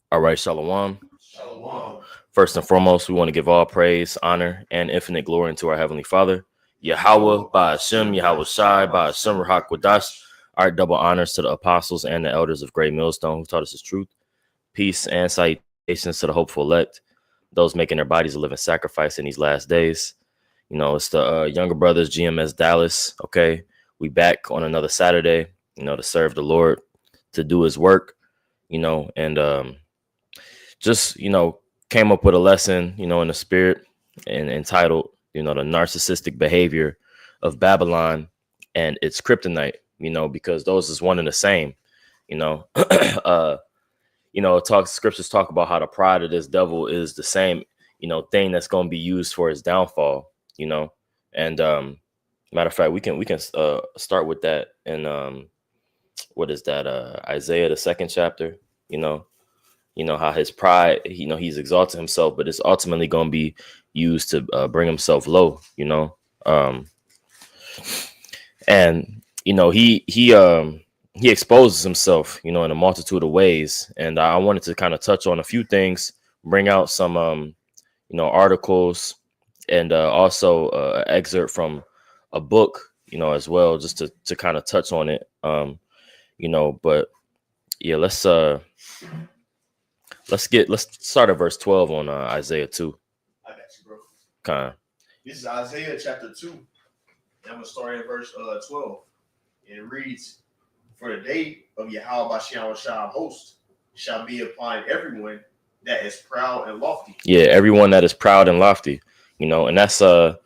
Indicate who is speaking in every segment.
Speaker 1: All right, Shalom.
Speaker 2: Shalom.
Speaker 1: First and foremost, we want to give all praise, honor, and infinite glory to our Heavenly Father, Yahweh, Ba'ashem, Yahweh Shai, Ba'ashem, Rahak Wadash. Our double honors to the apostles and the elders of Great Millstone who taught us His truth. Peace and salutations to the hopeful elect, those making their bodies a living sacrifice in these last days. You know, it's the younger brothers, GMS Dallas. Okay, we back on another Saturday, to serve the Lord, to do His work, and just came up with a lesson in the spirit and entitled the narcissistic behavior of Babylon and its kryptonite, because those is one and the same. uh scriptures talk about how the pride of this devil is the same thing that's going to be used for his downfall. And matter of fact, we can start with that in what is that, Isaiah, the second chapter. How his pride, he's exalted himself, but it's ultimately going to be used to bring himself low. Um, and he exposes himself, in a multitude of ways. And I wanted to kind of touch on a few things, bring out some articles, and also excerpt from a book, as well, just to kind of touch on it. But yeah, let's start at verse 12 on Isaiah 2.
Speaker 2: I got you, bro.
Speaker 1: Kind of.
Speaker 2: This is Isaiah chapter 2. And I'm going to start at verse 12. And it reads, "For the day of Yahweh Bashem Shah host shall be upon everyone that is proud and lofty."
Speaker 1: Yeah, everyone that is proud and lofty, and that's a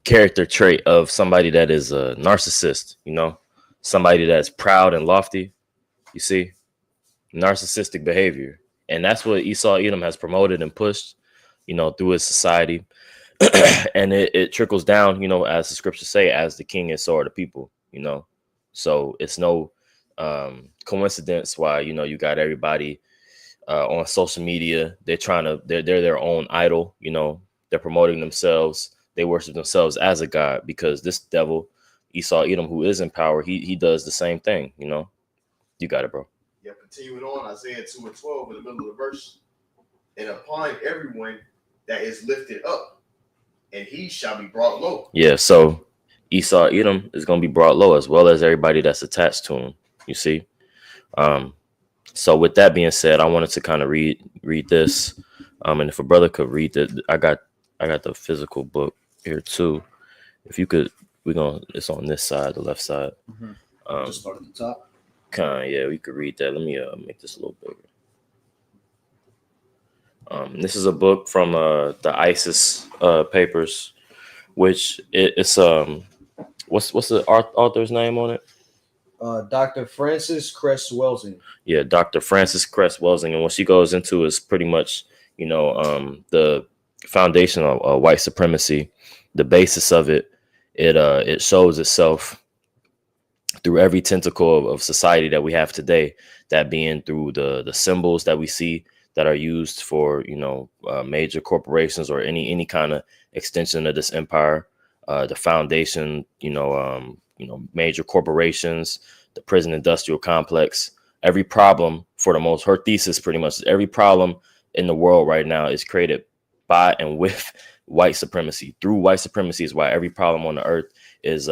Speaker 1: character trait of somebody that is a narcissist, somebody that's proud and lofty. You see, narcissistic behavior. And that's what Esau Edom has promoted and pushed, through his society. And it trickles down, as the scriptures say, as the king is, so are the people, So it's no coincidence why, you got everybody on social media. They're their own idol, they're promoting themselves. They worship themselves as a god, because this devil, Esau Edom, who is in power, he does the same thing, You got it, bro.
Speaker 2: Yeah, continuing on, Isaiah 2 and 12 in the middle of the verse. "And upon everyone that is lifted up, and he shall be brought low."
Speaker 1: Yeah, so Esau Edom is going to be brought low, as well as everybody that's attached to him. You see, so with that being said, I wanted to kind of read this, and if a brother could read it, I got the physical book here too. If you could, it's on this side, the left side.
Speaker 2: Mm-hmm. Just start at the top.
Speaker 1: Yeah, we could read that. Let me make this a little bigger. This is a book from the ISIS papers, which it's what's the author's name on it?
Speaker 3: Dr. Frances Cress Welsing.
Speaker 1: Yeah, Dr. Frances Cress Welsing, and what she goes into is pretty much the foundation of white supremacy, the basis of it. It shows itself through every tentacle of society that we have today, that being through the symbols that we see that are used for major corporations or any kind of extension of this empire, the foundation, major corporations, the prison industrial complex. Every problem, for the most, her thesis pretty much, every problem in the world right now is created by and with white supremacy. Through white supremacy is why every problem on the earth is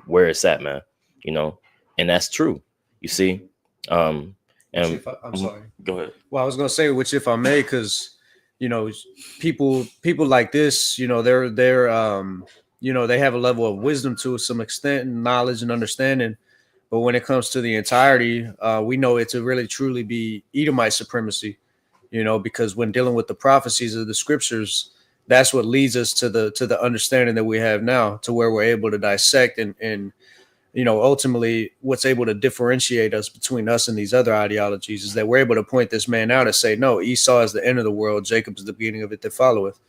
Speaker 1: where it's at, man. And that's true. You see. And
Speaker 3: I'm sorry.
Speaker 1: Go ahead.
Speaker 3: Well, I was gonna say, which, if I may, because people like this, they're they have a level of wisdom to some extent, and knowledge and understanding. But when it comes to the entirety, we know it to really truly be Edomite supremacy. Because when dealing with the prophecies of the scriptures, that's what leads us to the understanding that we have now, to where we're able to dissect and ultimately what's able to differentiate us between us and these other ideologies is that we're able to point this man out and say, no, Esau is the end of the world. Jacob is the beginning of it that followeth.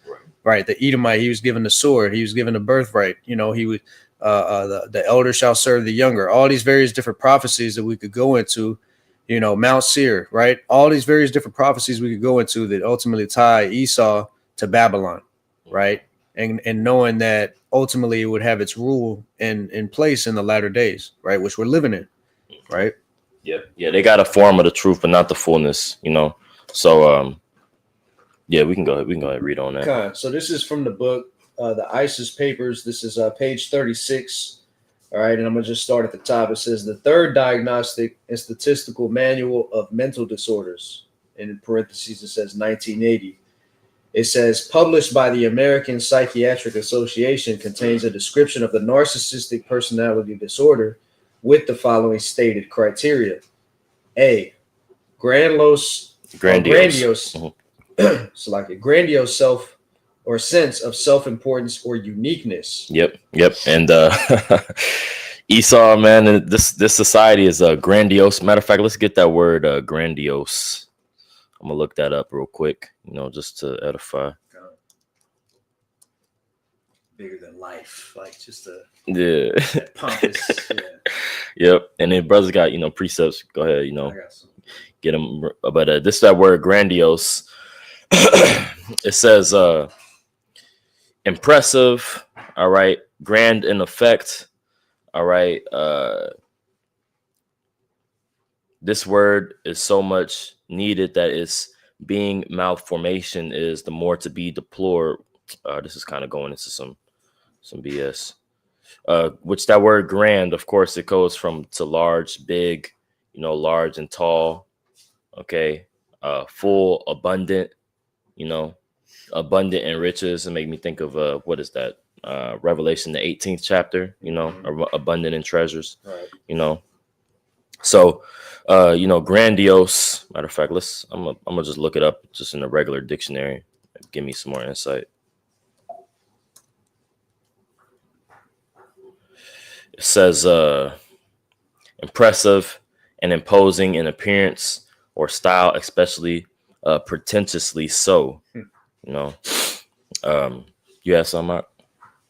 Speaker 3: Right. The Edomite, he was given the sword. He was given the birthright. He would the elder shall serve the younger. All these various different prophecies that we could go into, Mount Seir, right? All these various different prophecies we could go into that ultimately tie Esau to Babylon, right? And knowing that ultimately it would have its rule in place in the latter days, right? Which we're living in, right?
Speaker 1: Yeah, they got a form of the truth, but not the fullness, you know. So yeah, we can go ahead and read on that.
Speaker 3: Okay, so this is from the book, the ISIS Papers. This is page 36. All right, and I'm gonna just start at the top. It says the third diagnostic and statistical manual of mental disorders. In parentheses, it says 1980. It says published by the American Psychiatric Association, contains a description of the narcissistic personality disorder with the following stated criteria: A, grandiose, it's like a grandiose self or sense of self-importance or uniqueness.
Speaker 1: Yep. And Esau, man, this society is grandiose. Matter of fact, let's get that word grandiose. I'm gonna look that up real quick, you know, just to edify.
Speaker 3: Bigger than life, like just a
Speaker 1: pompous.
Speaker 3: Yeah.
Speaker 1: Yep. And then brothers got, you know, precepts. Go ahead, you know, get them. But this is that word grandiose. It says impressive. All right. Grand in effect. All right. This word is so much needed that its being malformation is the more to be deplored. This is kind of going into some BS. Which that word grand, of course, it goes from to large, big, you know, large and tall. Okay. Full, abundant, you know, abundant in riches. And make me think of what is that? Revelation, the 18th chapter, you know, abundant in treasures,
Speaker 3: right.
Speaker 1: You know. So you know, grandiose. Matter of fact, I'm gonna just look it up just in a regular dictionary. Give me some more insight. It says impressive and imposing in appearance or style, especially pretentiously so. You know, you have some, Mark?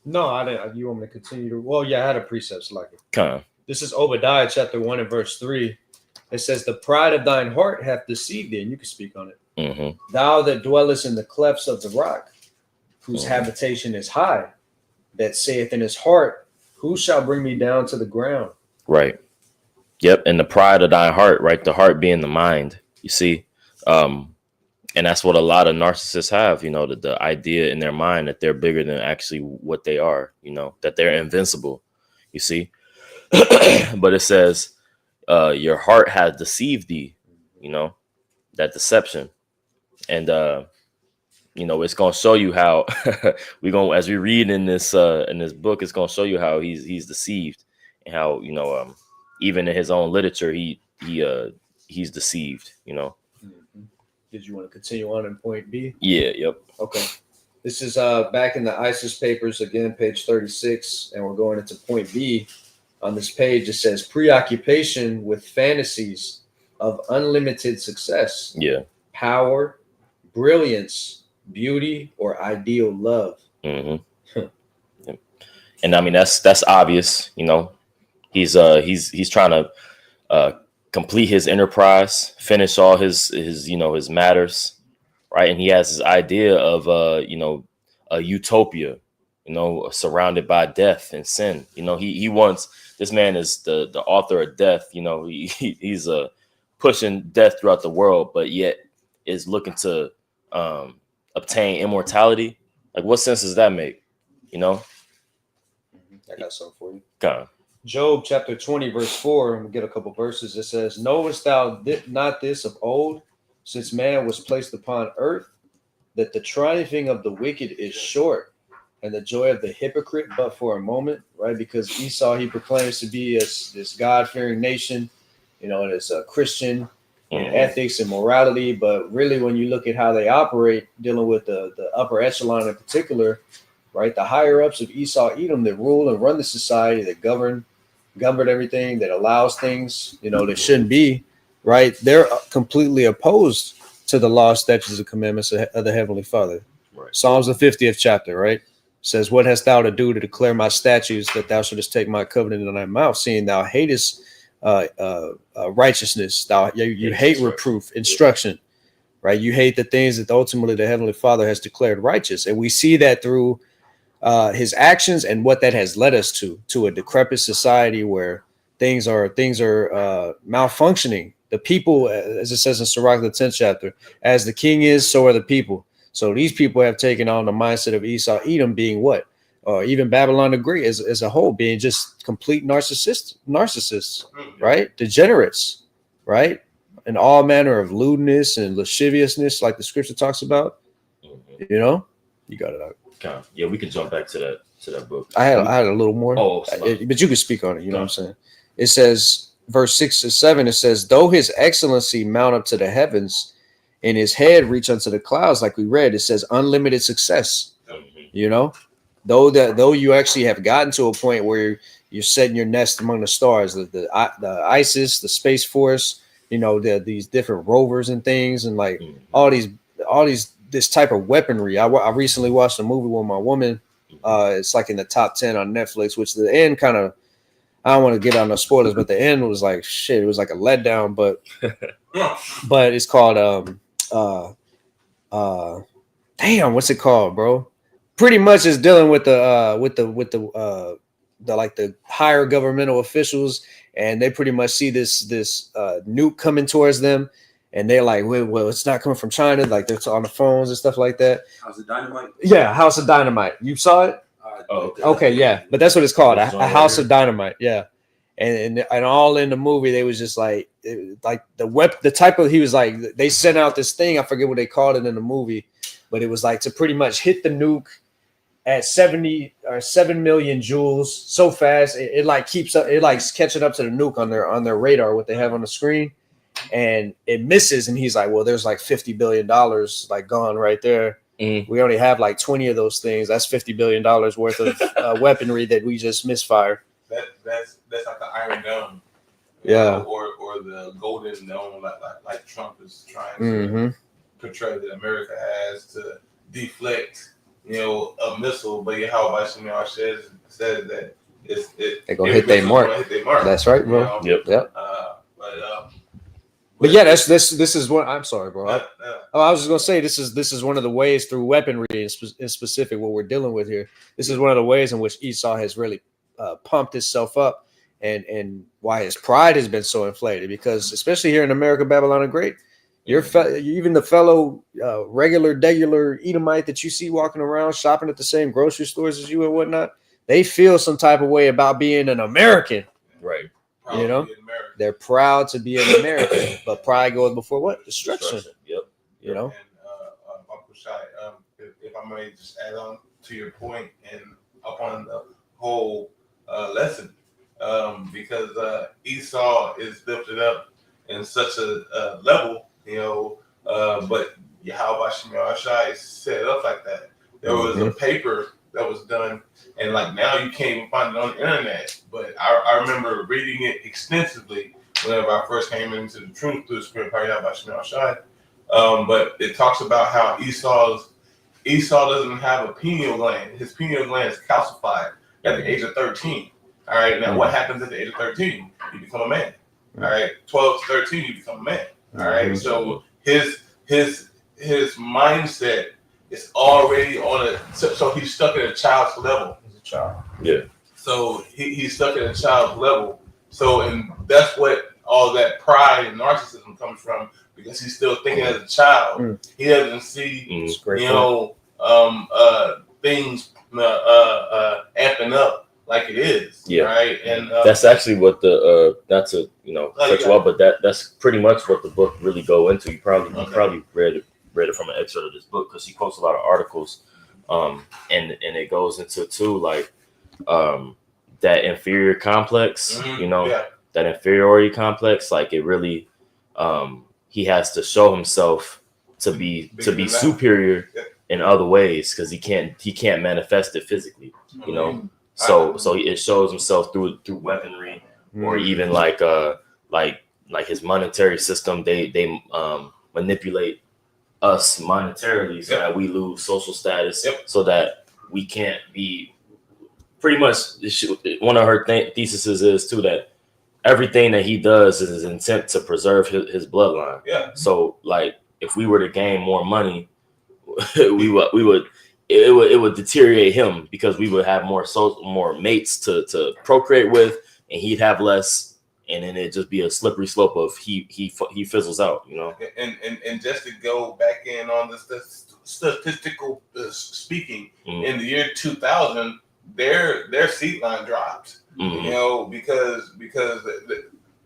Speaker 3: No, I didn't. You want me to continue to? Well, yeah, I had a precept like it.
Speaker 1: Kind of.
Speaker 3: This is Obadiah chapter 1 and verse 3. It says, "The pride of thine heart hath deceived thee," and you can speak on it.
Speaker 1: Mm-hmm.
Speaker 3: "Thou that dwellest in the clefts of the rock, whose habitation is high, that saith in his heart, who shall bring me down to the ground?"
Speaker 1: Right. Yep. And the pride of thine heart, right? The heart being the mind. You see, and that's what a lot of narcissists have. You know, the idea in their mind that they're bigger than actually what they are. You know, that they're invincible. You see, but it says, your heart has deceived thee, you know, that deception. And, you know, it's going to show you how as we read in this book, it's going to show you how he's deceived and how, you know, even in his own literature, he's deceived, you know.
Speaker 3: Mm-hmm. Did you want to continue on in point B?
Speaker 1: Yeah. Yep.
Speaker 3: Okay. This is back in the ISIS Papers again, page 36, and we're going into point B. On this page, it says preoccupation with fantasies of unlimited success, power, brilliance, beauty, or ideal love.
Speaker 1: Mm-hmm. And I mean, that's obvious. You know, he's trying to complete his enterprise, finish all his you know, his matters, right? And he has his idea of you know, a utopia, you know, surrounded by death and sin. You know, he wants. This man is the author of death. You know, he's pushing death throughout the world, but yet is looking to obtain immortality. Like, what sense does that make? You know?
Speaker 3: I got something for you.
Speaker 1: Go on.
Speaker 3: Job chapter 20, verse 4, and we'll get a couple verses. It says, "Knowest thou not this of old, since man was placed upon earth, that the triumphing of the wicked is short, and the joy of the hypocrite but for a moment," right? Because Esau, he proclaims to be this God-fearing nation, you know, and it's a Christian in ethics and morality. But really, when you look at how they operate, dealing with the upper echelon in particular, right? The higher ups of Esau, Edom, that rule and run the society, that govern everything, that allows things, you know, that shouldn't be, right? They're completely opposed to the law, statutes, and commandments of the Heavenly Father.
Speaker 1: Right.
Speaker 3: Psalms the 50th chapter, right? Says, "What hast thou to do to declare my statutes, that thou shouldest take my covenant in thy mouth, seeing thou hatest righteousness, you hate reproof, instruction," right? You hate the things that ultimately the Heavenly Father has declared righteous. And we see that through his actions and what that has led us to a decrepit society where things are malfunctioning. The people, as it says in Sirach, the 10th chapter, as the king is, so are the people. So these people have taken on the mindset of Esau, Edom being what? Or even Babylon the Great as a whole being just complete narcissists, right? Degenerates, right? And all manner of lewdness and lasciviousness, like the scripture talks about. You know, you got it out.
Speaker 1: Okay. Yeah, we can jump back to that book.
Speaker 3: I had a little more.
Speaker 1: Oh,
Speaker 3: but you can speak on it. You know what I'm saying? It says, verse 6 to 7. It says, though his excellency mount up to the heavens, and his head reach unto the clouds, like we read. It says unlimited success. You know, though you actually have gotten to a point where you're setting your nest among the stars, the ISIS, the Space Force, you know, these different rovers and things, and like all these this type of weaponry. I recently watched a movie with my woman. It's like in the top 10 on Netflix, which the end kind of, I don't want to get on no spoilers, but the end was like shit. It was like a letdown, but it's called damn, what's it called, bro? Pretty much is dealing with the like the higher governmental officials, and they pretty much see this nuke coming towards them. And they're like, well, it's not coming from China. Like they're on the phones and stuff like that.
Speaker 4: House of Dynamite?
Speaker 3: Yeah, House of Dynamite. You saw it? Okay, yeah. But that's what it's called. A House of Dynamite. Yeah. And all in the movie, they was just like the type of, he was like, they sent out this thing. I forget what they called it in the movie, but it was like to pretty much hit the nuke at 70 or 7 million joules so fast. It like keeps up. It like catching up to the nuke on their radar, what they have on the screen. And it misses, and he's like, well, there's like $50 billion like gone right there. We only have like 20 of those things. That's $50 billion worth of weaponry that we just misfired.
Speaker 4: That's like an Iron Dome,
Speaker 3: yeah,
Speaker 4: or the Golden Dome, like Trump is trying to portray that America has to deflect, you know, a missile. But how Bashar says that they're
Speaker 3: gonna hit their mark. That's right, bro.
Speaker 4: You know?
Speaker 3: Yep. But yeah, this is what I'm sorry, bro. I was just gonna say this is one of the ways through weaponry in specific what we're dealing with here. This is one of the ways in which Esau has really pumped himself up, and why his pride has been so inflated. Because especially here in America, Babylon the Great, even the fellow regular Edomite that you see walking around shopping at the same grocery stores as you and whatnot, they feel some type of way about being an American,
Speaker 1: right?
Speaker 3: You know, they're proud to be an American, but pride goes before what? Destruction.
Speaker 1: Yep.
Speaker 3: You know.
Speaker 4: And Uncle Shai, if I may just add on to your point and upon the whole lesson, because Esau is lifted up in such a level, you know, but Yahweh Shai set it up like that. There was a paper that was done, and like now you can't even find it on the internet. But I remember reading it extensively whenever I first came into the truth through the Spirit of Yahweh Shai. But it talks about how Esau doesn't have a pineal gland. His pineal gland is calcified at the age of 13. All right. Now, what happens at the age of 13? You become a man. All right. 12 to 13, you become a man. All right. So his mindset is already on a. So he's stuck at a child's level. He's a child. Yeah. So he's stuck at a child's level. So and that's what all that pride and narcissism comes from, because he's still thinking as a child. He doesn't see, things amping up like it is. Yeah. Right. And
Speaker 1: that's actually what that's a cut you off, but that's pretty much what the book really go into. You probably read it from an excerpt of this book, because he quotes a lot of articles, and it goes into too like that inferior complex, that inferiority complex. Like it really, he has to show himself to be superior in other ways, because he can't manifest it physically, you know. So it shows himself through weaponry, or even like his monetary system. They manipulate us monetarily so that we lose social status, so that we can't be. Pretty much, one of her theses is too that everything that he does is his intent to preserve his bloodline. Yeah. So like, if we were to gain more money, it would deteriorate him, because we would have more mates to procreate with, and he'd have less and then it just be a slippery slope of he fizzles out, you know.
Speaker 4: And just to go back in on the statistical speaking, in the year 2000, their seat line dropped, you know, because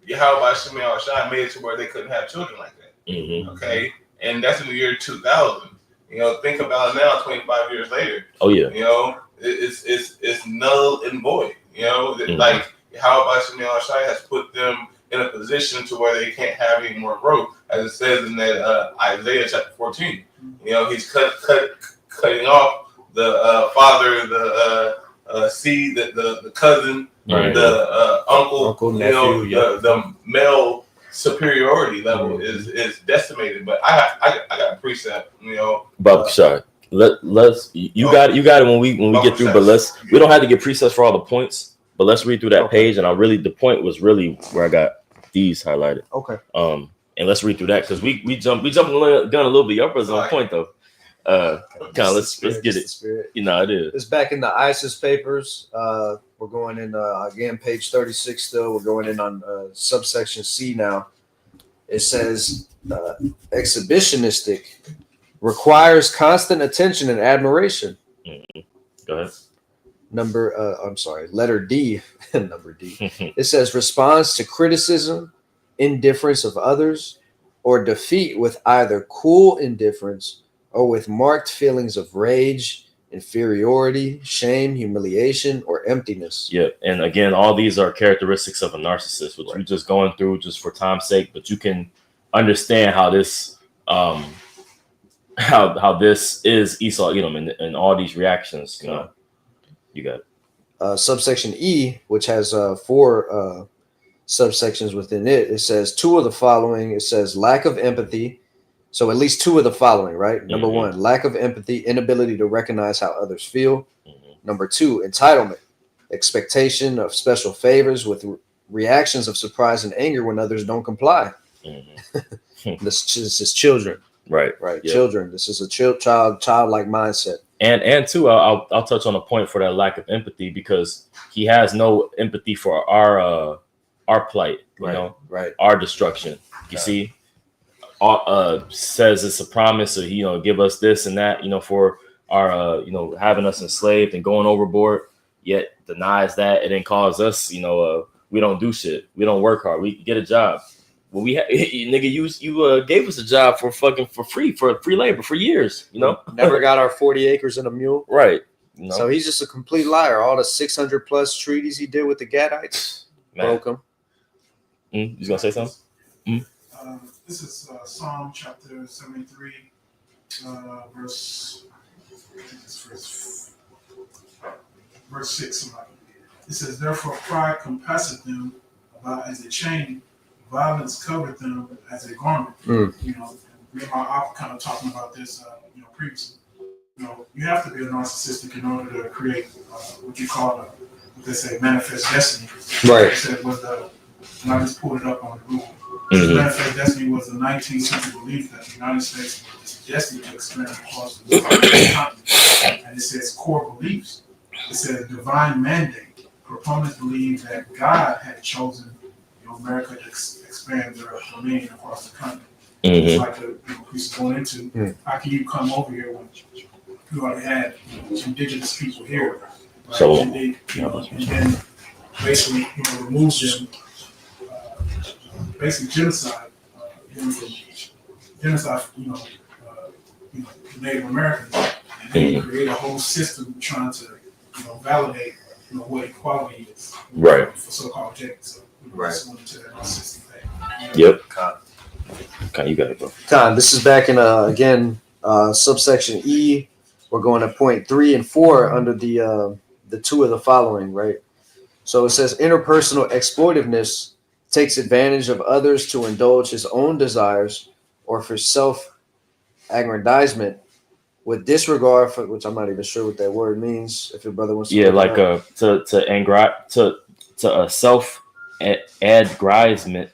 Speaker 4: Yahweh Shemel Shai made it to where they couldn't have children like that. Okay, and that's in the year 2000. You know, think about it now, 25 years later.
Speaker 1: Oh yeah.
Speaker 4: You know, it's null and void. You know, like Yahweh Shemel Shai has put them in a position to where they can't have any more growth, as it says in that Isaiah chapter 14. You know, he's cutting off the father, the seed, the cousin, the uncle, nephew, you know, the male superiority level is decimated. But I got a precept, you know.
Speaker 1: But sorry, let's you got it when we get through. But we don't have to get precepts for all the points. But let's read through that page, and the point was really where I got these highlighted.
Speaker 3: Okay.
Speaker 1: And let's read through that because we jumped the gun a little bit. Your brother's on point though. Kind of let's get it. You know, it is.
Speaker 3: It's back in the ISIS papers. We're going in again, page 36. Still, we're going in on subsection C now. It says exhibitionistic requires constant attention and admiration.
Speaker 1: Go ahead.
Speaker 3: Letter D. Number D. It says responds to criticism, indifference of others, or defeat with either cool indifference or with marked feelings of rage, inferiority, shame, humiliation, or emptiness.
Speaker 1: Yeah, and again, all these are characteristics of a narcissist, which we're just going through just for time's sake. But you can understand how this, how this is Esau Edom and all these reactions. You know, you got it.
Speaker 3: Subsection E, which has 4 subsections within it. It says 2 of the following. It says lack of empathy. So at least 2 of the following, right? Number 1, lack of empathy, inability to recognize how others feel. Number 2, entitlement, expectation of special favors with reactions of surprise and anger when others don't comply. This is children.
Speaker 1: Right.
Speaker 3: Yep. Children. This is a childlike mindset.
Speaker 1: And too, I'll touch on a point for that lack of empathy because he has no empathy for our plight, you know, our destruction. You see, says it's a promise, so give us this and that, for our having us enslaved and going overboard. Yet denies that it didn't cause us. We don't do shit. We don't work hard. We get a job. When we nigga, you gave us a job for free labor for years.
Speaker 3: Never got our 40 acres and a mule.
Speaker 1: Right.
Speaker 3: So he's just a complete liar. All the 600 plus treaties he did with the Gadites broke him.
Speaker 1: You was gonna say something?
Speaker 5: This is Psalm chapter 73, verse 6. It says, "Therefore pride compasseth them about as a chain, violence covered them as a garment." Me and my op kind of talking about this, previously. You have to be a narcissistic in order to create what you call what they say, manifest destiny.
Speaker 3: Right.
Speaker 5: It said and I just pulled it up on the Google. Manifest destiny was a 19th century belief that the United States was destined to expand across the continent. And it says core beliefs. It says divine mandate. Proponents believe that God had chosen America to expand their dominion across the continent. It's like the piece going into how can you come over here when you already had indigenous people here, right?
Speaker 1: So
Speaker 5: and then basically remove them, basically genocide, Native Americans, and then create a whole system trying to validate what equality is,
Speaker 1: right,
Speaker 5: for so-called Jacob.
Speaker 1: Yep. Okay, you got it, bro.
Speaker 3: This is back in again subsection E. We're going to point 3 and 4 under the 2 of the following, right? So it says interpersonal exploitiveness takes advantage of others to indulge his own desires or for self-aggrandizement with disregard for, which I'm not even sure what that word means. If your brother wants to, to self-aggrandizement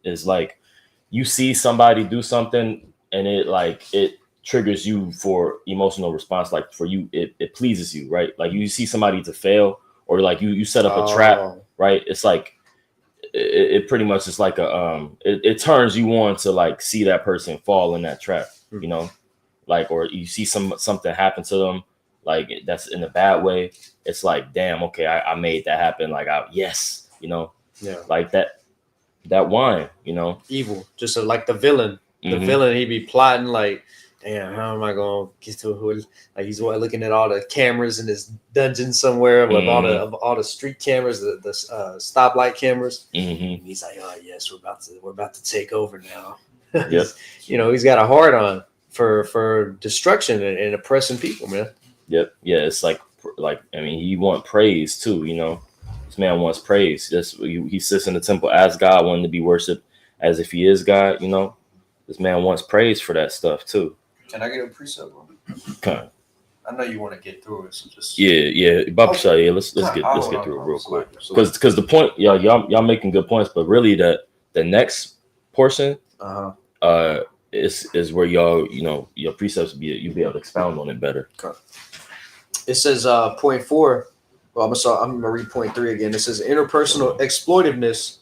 Speaker 3: is like you see somebody do something and it triggers you for emotional response. Like for you, it pleases you, right? Like you see somebody to fail, or like you set up a trap, right? It's like
Speaker 1: it pretty much is like it turns you on to like see that person fall in that trap, you know, like, or you see something happen to them, like that's in a bad way. It's like, damn, okay, I made that happen. Like, yes, you know, like that wine, you know,
Speaker 3: evil, just like the villain. The villain, he'd be plotting like, damn, how am I gonna get to who? Like he's looking at all the cameras in his dungeon somewhere with all the street cameras, the stoplight cameras. And he's like, oh yes, we're about to take over now.
Speaker 1: Yep.
Speaker 3: You know, he's got a hard on for destruction and oppressing people, man.
Speaker 1: Yep. Yeah, it's like I mean, he want praise too, you know. This man wants praise. He sits in the temple as God, wanting to be worshipped as if he is God, you know. This man wants praise for that stuff too.
Speaker 3: Can I get a precept on it?
Speaker 1: Okay.
Speaker 3: I know you want to get through it, so just
Speaker 1: Baba Shah, let's get through it real quick. Because the point, y'all making good points, but really the next portion is where y'all, you know, your precepts you'll be able to expound on it better.
Speaker 3: Okay. It says point 4. Well, I'm gonna read point 3 again. It says interpersonal exploitiveness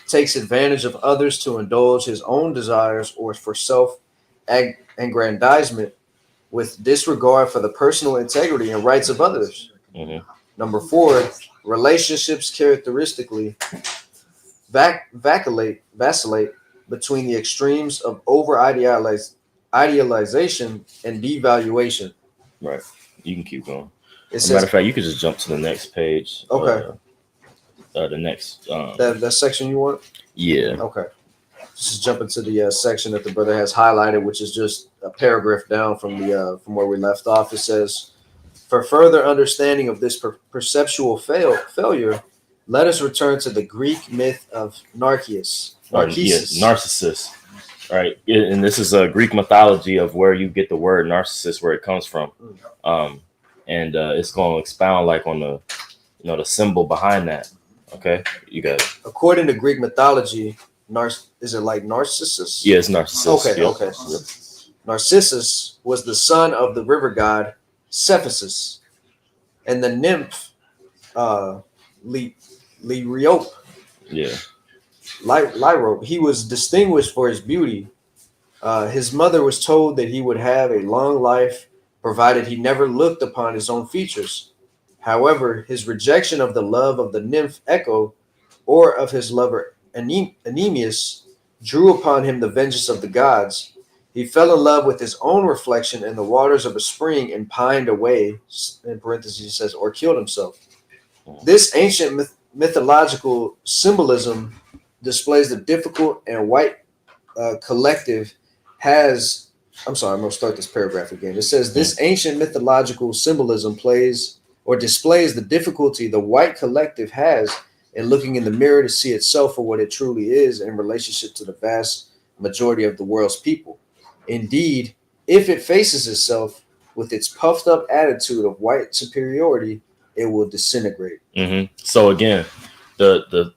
Speaker 3: takes advantage of others to indulge his own desires or for self-aggrandizement with disregard for the personal integrity and rights of others. Number 4, relationships characteristically vacillate between the extremes of idealization and devaluation.
Speaker 1: Right. You can keep going.
Speaker 3: As
Speaker 1: a matter of fact, you could just jump to the next page.
Speaker 3: Okay.
Speaker 1: The next
Speaker 3: that section you want?
Speaker 1: Yeah.
Speaker 3: Okay. Just jump into the section that the brother has highlighted, which is just a paragraph down from from where we left off. It says, for further understanding of this perceptual failure, let us return to the Greek myth of Narcissus.
Speaker 1: Narcissus. Right. And this is a Greek mythology of where you get the word narcissus, where it comes from. And it's going to expound like on the, you know, the symbol behind that. Okay, you got it.
Speaker 3: According to Greek mythology, is it like Narcissus?
Speaker 1: Yeah, it's Narcissus.
Speaker 3: Okay, okay. Yep. Narcissus was the son of the river god Cephissus, and the nymph Lyriope.
Speaker 1: Yeah.
Speaker 3: Lyriope. He was distinguished for his beauty. His mother was told that he would have a long life, provided he never looked upon his own features. However, his rejection of the love of the nymph Echo or of his lover Anemius drew upon him the vengeance of the gods. He fell in love with his own reflection in the waters of a spring and pined away, in parentheses it says, or killed himself. This ancient mythological symbolism displays the difficult and white collective has... I'm sorry, I'm going to start this paragraph again. It says, this ancient mythological symbolism displays the difficulty the white collective has in looking in the mirror to see itself for what it truly is in relationship to the vast majority of the world's people. Indeed, if it faces itself with its puffed up attitude of white superiority, it will disintegrate.
Speaker 1: So again, the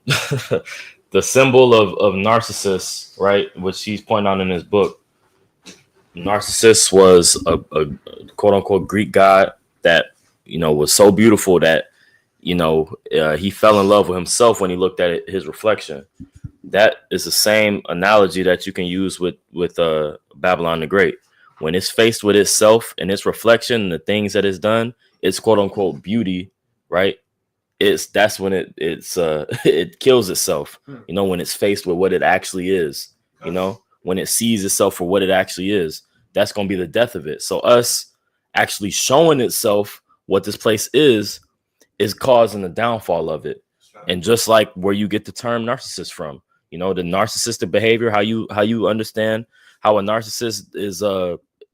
Speaker 1: the symbol of Narcissus, right, which he's pointing out in his book, Narcissus was a quote unquote Greek god that, you know, was so beautiful that, you know, he fell in love with himself when he looked at his reflection. That is the same analogy that you can use with Babylon the Great. When it's faced with itself and its reflection and the things that it's done, its quote unquote beauty, right? That's when it kills itself. You know, when it's faced with what it actually is, you know, when it sees itself for what it actually is, that's going to be the death of it. So us actually showing itself what this place is causing the downfall of it. And just like where you get the term narcissist from, you know, the narcissistic behavior, how you understand how a narcissist is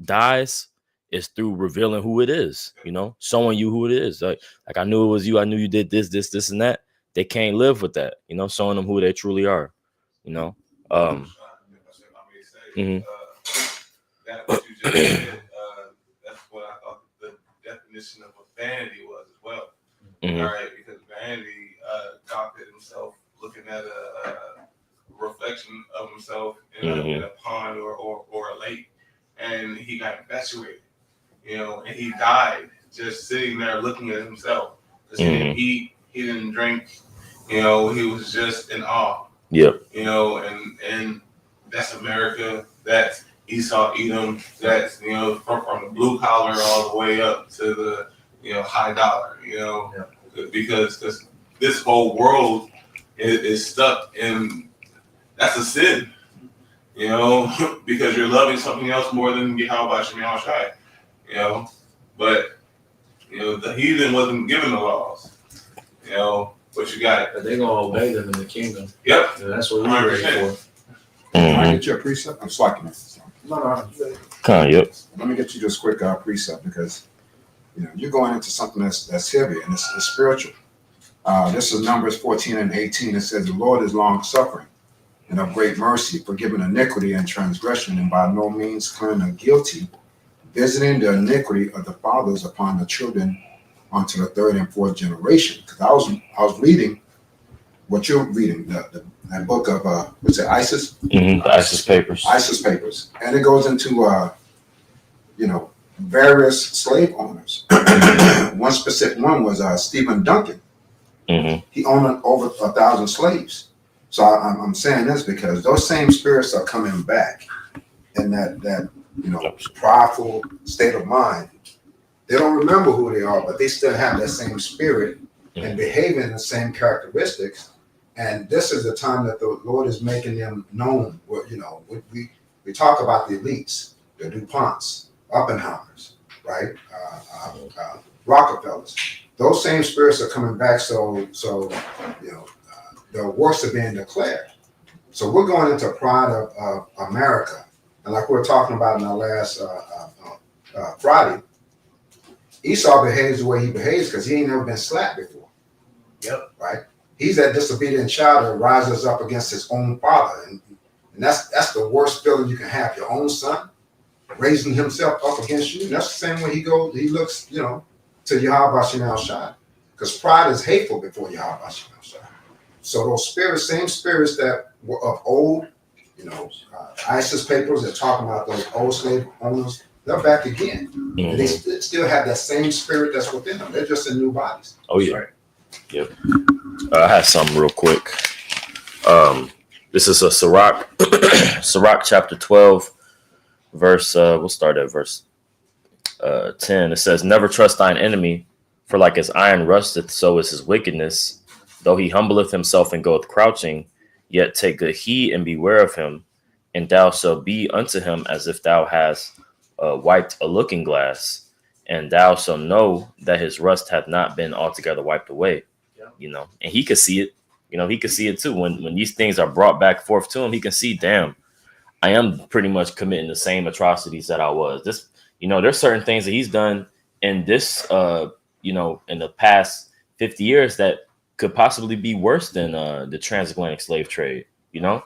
Speaker 1: dies is through revealing who it is, you know, showing you who it is. Like I knew it was you. I knew you did this, and that. They can't live with that, you know, showing them who they truly are, you know.
Speaker 4: That what you just said, that's what I thought the definition of a vanity was as well. All right, because vanity, God did himself looking at a reflection of himself in a pond or a lake, and he got infatuated, you know, and he died just sitting there looking at himself. Because he didn't eat, he didn't drink, you know, he was just in awe.
Speaker 1: Yeah.
Speaker 4: You know, and that's America. That's Esau, Edom. That's, you know, from the blue collar all the way up to the, you know, high dollar. You know, because this whole world is stuck in, that's a sin. You know, because you're loving something else more than Yahweh Shem Yahushai. You know, but you know the heathen wasn't given the laws. You know, but you got it.
Speaker 6: But they're gonna obey them in the kingdom.
Speaker 4: Yep.
Speaker 6: And that's what we're ready
Speaker 4: 100%.
Speaker 6: for.
Speaker 7: Can I get you a precept? I'm slacking.
Speaker 6: No.
Speaker 1: Yep.
Speaker 7: Let me get you this quick precept because you know you're going into something that's heavy and it's spiritual. This is Numbers 14 and 18. It says the Lord is long suffering and of great mercy, forgiving iniquity and transgression, and by no means clearing the guilty, visiting the iniquity of the fathers upon the children unto the third and fourth generation. Because I was reading what you're reading, that book of what's it, ISIS?
Speaker 1: The ISIS papers.
Speaker 7: ISIS papers, and it goes into you know, various slave owners. One specific one was Stephen Duncan. He owned over 1,000 slaves. So I'm saying this because those same spirits are coming back in that you know, prideful state of mind. They don't remember who they are, but they still have that same spirit and behaving the same characteristics. And this is the time that the Lord is making them known. Well, you know, we talk about the elites, the DuPonts, Oppenheimers, right? Rockefellers. Those same spirits are coming back. So you know, the works are being declared. So we're going into pride of America. And like we were talking about in our last Friday, Esau behaves the way he behaves because he ain't never been slapped before.
Speaker 6: Yep.
Speaker 7: Right? He's that disobedient child that rises up against his own father. And that's the worst feeling you can have. Your own son raising himself up against you. And that's the same way he looks, you know, to Yahweh Shem Shai. Because pride is hateful before Yahweh Shem Shai. So those spirits, same spirits that were of old, you know, ISIS papers that talking about those old slave owners, they're back again. And they still have that same spirit that's within them. They're just in new bodies.
Speaker 1: Oh yeah. Yep. I had something real quick. This is a Sirach, Sirach chapter 12, verse. We'll start at verse 10. It says, "Never trust thine enemy, for like as iron rusteth, so is his wickedness. Though he humbleth himself and goeth crouching, yet take good heed and beware of him, and thou shalt be unto him as if thou hast wiped a looking glass, and thou shalt know that his rust hath not been altogether wiped away." You know, and he could see it. You know, he could see it too. When these things are brought back forth to him, he can see, damn, I am pretty much committing the same atrocities that I was. This, you know, there's certain things that he's done in this, you know, in the past 50 years that could possibly be worse than the transatlantic slave trade. You know,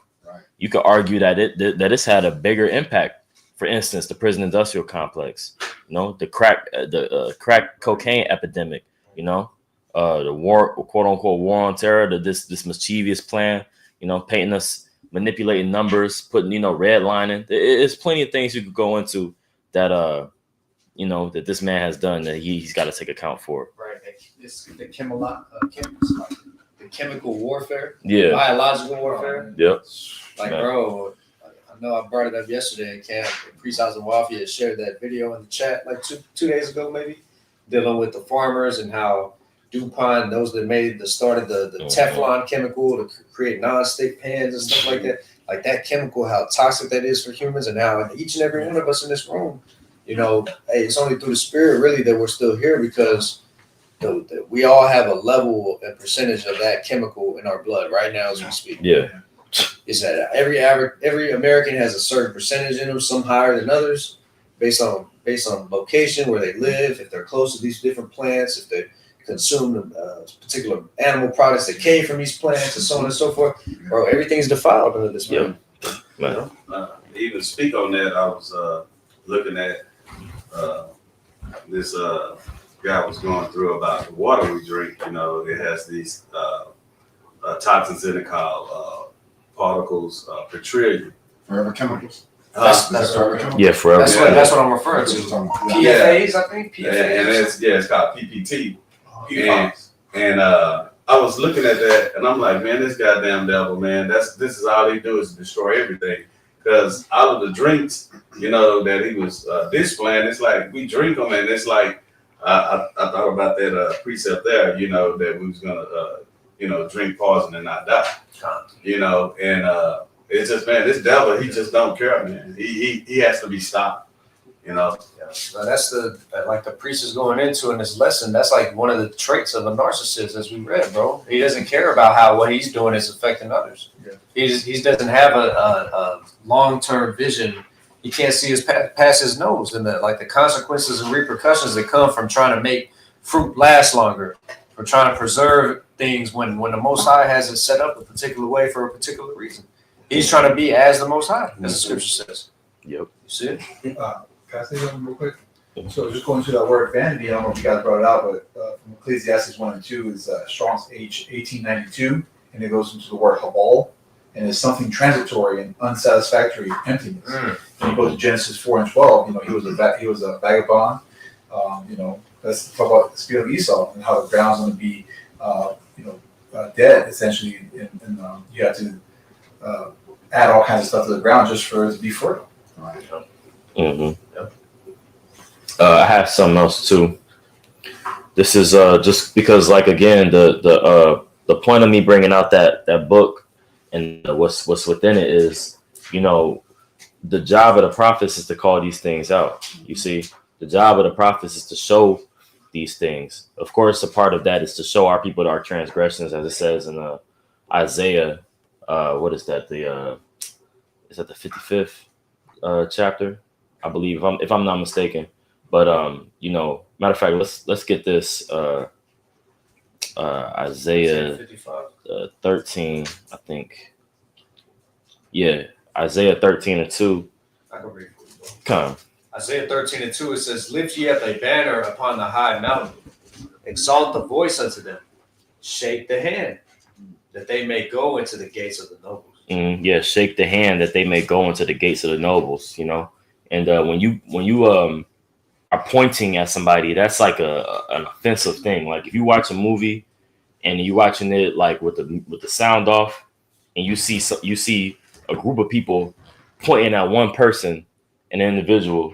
Speaker 1: you could argue that it's had a bigger impact. For instance, the prison industrial complex, you know, the crack cocaine epidemic, you know, the war, quote unquote, war on terror, this mischievous plan, you know, painting us, manipulating numbers, putting, you know, redlining. There's plenty of things you could go into that, you know, that this man has done that he's got to take account for.
Speaker 6: Right. It's the chemical warfare.
Speaker 1: Yeah.
Speaker 6: Biological warfare.
Speaker 1: Yep.
Speaker 6: Like, bro, I know I brought it up yesterday in camp. Priest House and Wafia shared that video in the chat like two days ago, maybe, dealing with the farmers and how DuPont, those that started the Teflon chemical to create non-stick pans and stuff like that. Like that chemical, how toxic that is for humans, and how each and every one of us in this room, you know, hey, it's only through the spirit really that we're still here because we all have a level and percentage of that chemical in our blood right now as we speak.
Speaker 1: Yeah.
Speaker 6: Is that every American has a certain percentage in them, some higher than others, based on location, where they live, if they're close to these different plants, if they consume particular animal products that came from these plants, and so on and so forth. Bro, everything's defiled under this man.
Speaker 1: Man.
Speaker 8: Even speak on that, I was looking at this guy was going through about the water we drink. You know, it has these toxins in it called particles per trillion.
Speaker 7: Forever chemicals.
Speaker 6: That's
Speaker 7: forever chemicals.
Speaker 1: Yeah, forever.
Speaker 6: That's what I'm referring to. PFAs, I think.
Speaker 8: And it's called PPT. And I was looking at that and I'm like, man, this goddamn devil, man, this is all he do is destroy everything. Because out of the drinks, you know, that he was displaying, it's like we drink them, and it's like I thought about that precept there, you know, that we was gonna you know, drink poison and not die. You know, and it's just, man, this devil, he just don't care, man. He has to be stopped. You know.
Speaker 6: Yeah. So that's like the priest is going into in this lesson. That's like one of the traits of a narcissist, as we read, bro. He doesn't care about how what he's doing is affecting others. Yeah. He doesn't have a long-term vision. He can't see his past his nose, and the consequences and repercussions that come from trying to make fruit last longer, or trying to preserve things when the Most High has it set up a particular way for a particular reason. He's trying to be as the Most High, as the Scripture says.
Speaker 1: Yep.
Speaker 6: You see it?
Speaker 9: Can I say something real quick? So just going to that word vanity, I don't know if you guys brought it out, but from Ecclesiastes 1 and 2 is Strong's H 1892, and it goes into the word habal, and it's something transitory and unsatisfactory, emptiness. And you go to Genesis 4 and 12, you know, he was a vagabond. You know, let's talk about the spirit of Esau and how the ground's going to be, dead essentially, and you have to add all kinds of stuff to the ground just for it to be fertile. Right.
Speaker 1: Mm-hmm. Yep. I have something else too. This is just because, like, again, the point of me bringing out that book and what's within it is, you know, the job of the prophets is to call these things out. You see, the job of the prophets is to show these things. Of course, a part of that is to show our people our transgressions, as it says in Isaiah. What is that? Is that the 55th chapter? I believe, if I'm not mistaken. But you know, matter of fact, let's get this Isaiah 13, I think. Yeah, Isaiah 13 and 2.
Speaker 6: I can read it.
Speaker 1: Come.
Speaker 6: Isaiah 13 and 2, it says, "Lift ye up a banner upon the high mountain, exalt the voice unto them, shake the hand, that they may go into the gates of the nobles."
Speaker 1: Yeah, shake the hand that they may go into the gates of the nobles. You know. And when you are pointing at somebody, that's like an offensive thing. Like if you watch a movie and you're watching it like with the sound off, and you see a group of people pointing at one person, an individual,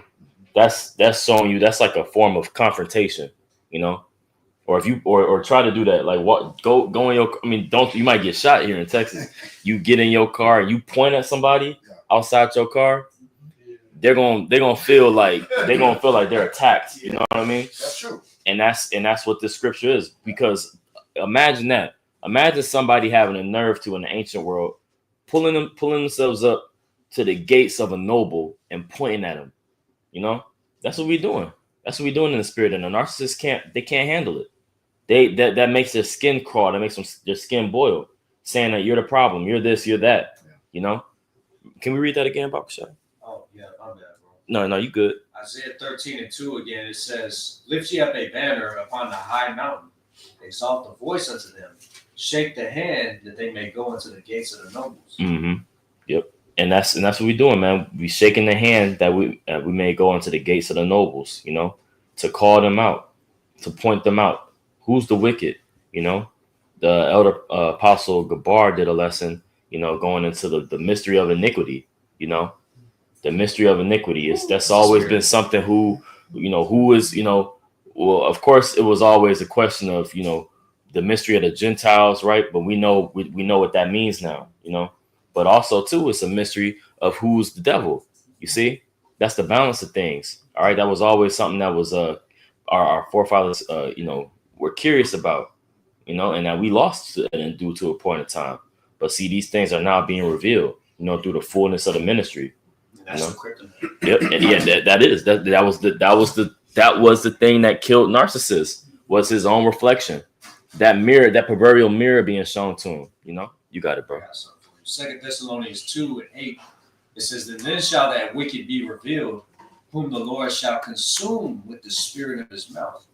Speaker 1: that's showing you that's like a form of confrontation, you know. Or if you or try to do that, like what go in your, I mean, you might get shot here in Texas. You get in your car and you point at somebody outside your car. They're gonna feel like they're attacked. You know what I mean?
Speaker 2: That's true.
Speaker 1: And that's what this scripture is. Because imagine that. Imagine somebody having a nerve to, in the ancient world, pulling themselves up to the gates of a noble and pointing at him. You know, that's what we're doing. That's what we're doing in the spirit. And the narcissists can't handle it. That makes their skin crawl. That makes their skin boil, saying that you're the problem. You're this. You're that. Yeah. You know. Can we read that again, Papa Shai?
Speaker 6: Oh, yeah, my bad, bro.
Speaker 1: No, you good.
Speaker 6: Isaiah 13 and 2 again, it says, "Lift ye up a banner upon the high mountain, exalt the voice unto them, shake the hand that they may go into the gates of the nobles."
Speaker 1: Mm-hmm. Yep. And that's what we're doing, man. We shaking the hand that we may go into the gates of the nobles, you know, to call them out, to point them out. Who's the wicked? You know, the elder apostle Gabar did a lesson, you know, going into the mystery of iniquity, you know. The mystery of iniquity that's always been something who is, you know, well, of course, it was always a question of, you know, the mystery of the Gentiles, right? But we know what that means now, you know. But also, too, it's a mystery of who's the devil. You see, that's the balance of things. All right, that was always something that was our forefathers, you know, were curious about, you know, and that we lost due to a point of time. But see, these things are now being revealed, you know, through the fullness of the ministry.
Speaker 6: That's the kryptonite.
Speaker 1: Yep, and yeah, that was the thing that killed Narcissus, was his own reflection, that mirror, that proverbial mirror being shown to him. You know, you got it, bro.
Speaker 6: 2 Thessalonians 2 and 8, it says, "Then shall that wicked be revealed, whom the Lord shall consume with the spirit of his mouth,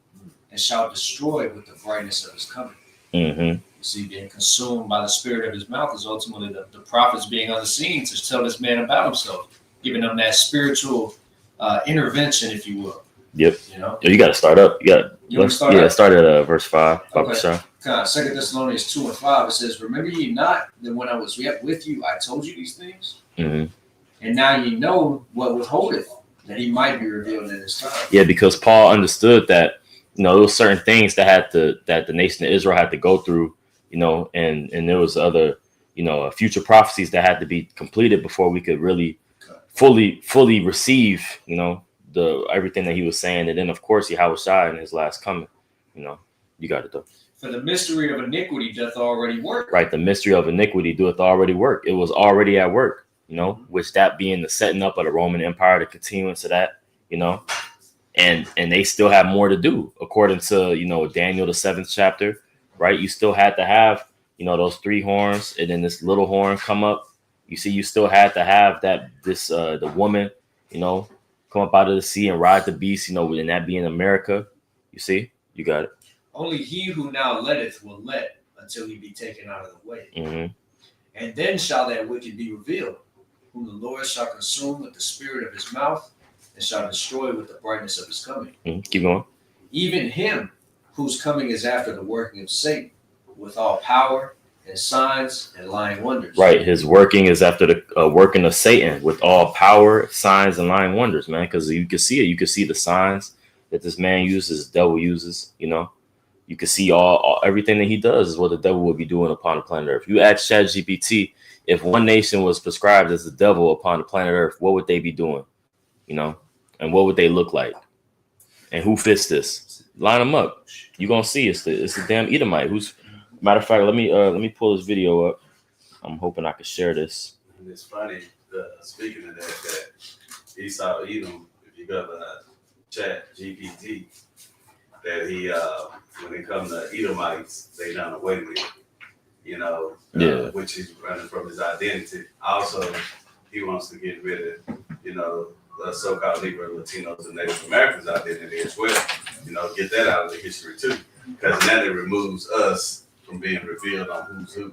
Speaker 6: and shall destroy with the brightness of his coming."
Speaker 1: Mm-hmm.
Speaker 6: You see, being consumed by the spirit of his mouth is ultimately the prophets being on the scene to tell this man about himself, giving them that spiritual intervention, if you will.
Speaker 1: Yep.
Speaker 6: You know,
Speaker 1: you got to start up. You got
Speaker 6: You want to start?
Speaker 1: Yeah, start at verse 5.
Speaker 6: Okay. 2 Thessalonians 2 and 5. It says, "Remember ye not that when I was yet with you, I told you these things?
Speaker 1: Mm-hmm.
Speaker 6: And now ye know what withholdeth, that he might be revealed in his time."
Speaker 1: Yeah, because Paul understood that, there was certain things that the nation of Israel had to go through, and there was other, future prophecies that had to be completed before we could really fully receive, the everything that he was saying. And then of course Yahweh Shai in his last coming, you got it though.
Speaker 6: For the mystery of iniquity doth already work.
Speaker 1: Right, the mystery of iniquity doeth already work. It was already at work, which that being the setting up of the Roman Empire, the continuance of that, and they still have more to do according to, Daniel, the 7th chapter, right? You still had to have, those 3 horns and then this little horn come up. You see, you still had to have the woman, come up out of the sea and ride the beast, and that being America. You see, you got it.
Speaker 6: Only he who now letteth will let until he be taken out of the way.
Speaker 1: Mm-hmm.
Speaker 6: And then shall that wicked be revealed, whom the Lord shall consume with the spirit of his mouth, and shall destroy with the brightness of his coming.
Speaker 1: Mm-hmm. Keep going.
Speaker 6: Even him whose coming is after the working of Satan, with all power and signs and lying wonders.
Speaker 1: Right, his working is after the working of Satan with all power, signs, and lying wonders, man. Because you can see it. You can see the signs that this man uses, the devil uses. You can see all everything that he does is what the devil would be doing upon the planet Earth. You ask ChatGPT, if one nation was prescribed as the devil upon the planet Earth, what would they be doing? And what would they look like? And who fits this? Line them up. You're gonna see it's the damn Edomite. Matter of fact, let me pull this video up. I'm hoping I can share this.
Speaker 8: And it's funny, speaking of that Esau Edom, if you go to Chat GPT, that he when it comes to Edomites, they done away with, which he's running from his identity. Also, he wants to get rid of, the so-called Negro, Latinos, and Native Americans identity as well. Get that out of the history too, because then it removes us from being revealed on who's who.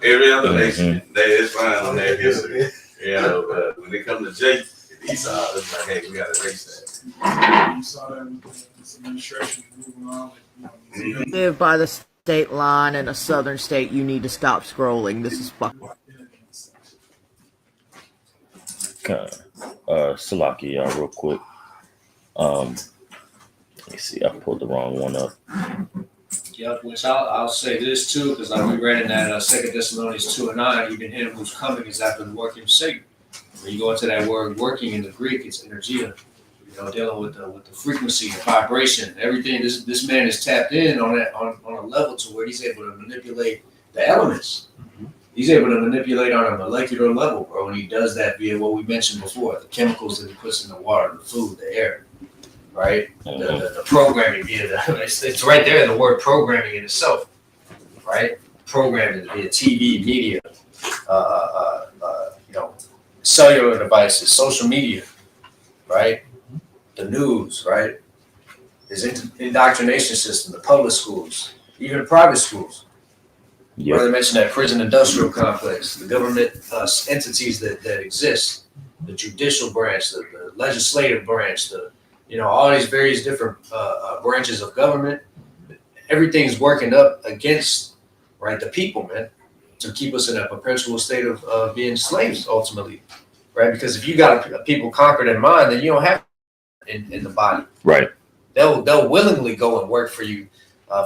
Speaker 8: Every other nation, it's fine on their history. But when it comes to Jake and Esau, it's like, hey, we got to erase that.
Speaker 5: You saw that with this administration moving on.
Speaker 10: Live by the state line in a southern state, you need to stop scrolling. This is fucking.
Speaker 1: Salaki, y'all, real quick. Let me see. I pulled the wrong one up.
Speaker 6: Yep, which I'll say this too, because we read in that 2 Thessalonians 2 and 9, even him who's coming is after the working of Satan. When you go into that word working in the Greek, it's energia, dealing with the frequency, the vibration, everything. This man is tapped in on a level to where he's able to manipulate the elements. He's able to manipulate on a molecular level, bro, and he does that via what we mentioned before, the chemicals that he puts in the water, the food, the air. Right, the programming via it's right there. The word programming in itself, right? Programming via TV, media, cellular devices, social media, right? The news, right? His indoctrination system, the public schools, even private schools.
Speaker 1: Yep.
Speaker 6: Brother mentioned that prison industrial complex, the government entities that exist, the judicial branch, the legislative branch, all these various different branches of government. Everything's working up against, right, the people, man, to keep us in a perpetual state of being slaves, ultimately, right? Because if you got a people conquered in mind, then you don't have in the body.
Speaker 1: Right.
Speaker 6: They'll willingly go and work for you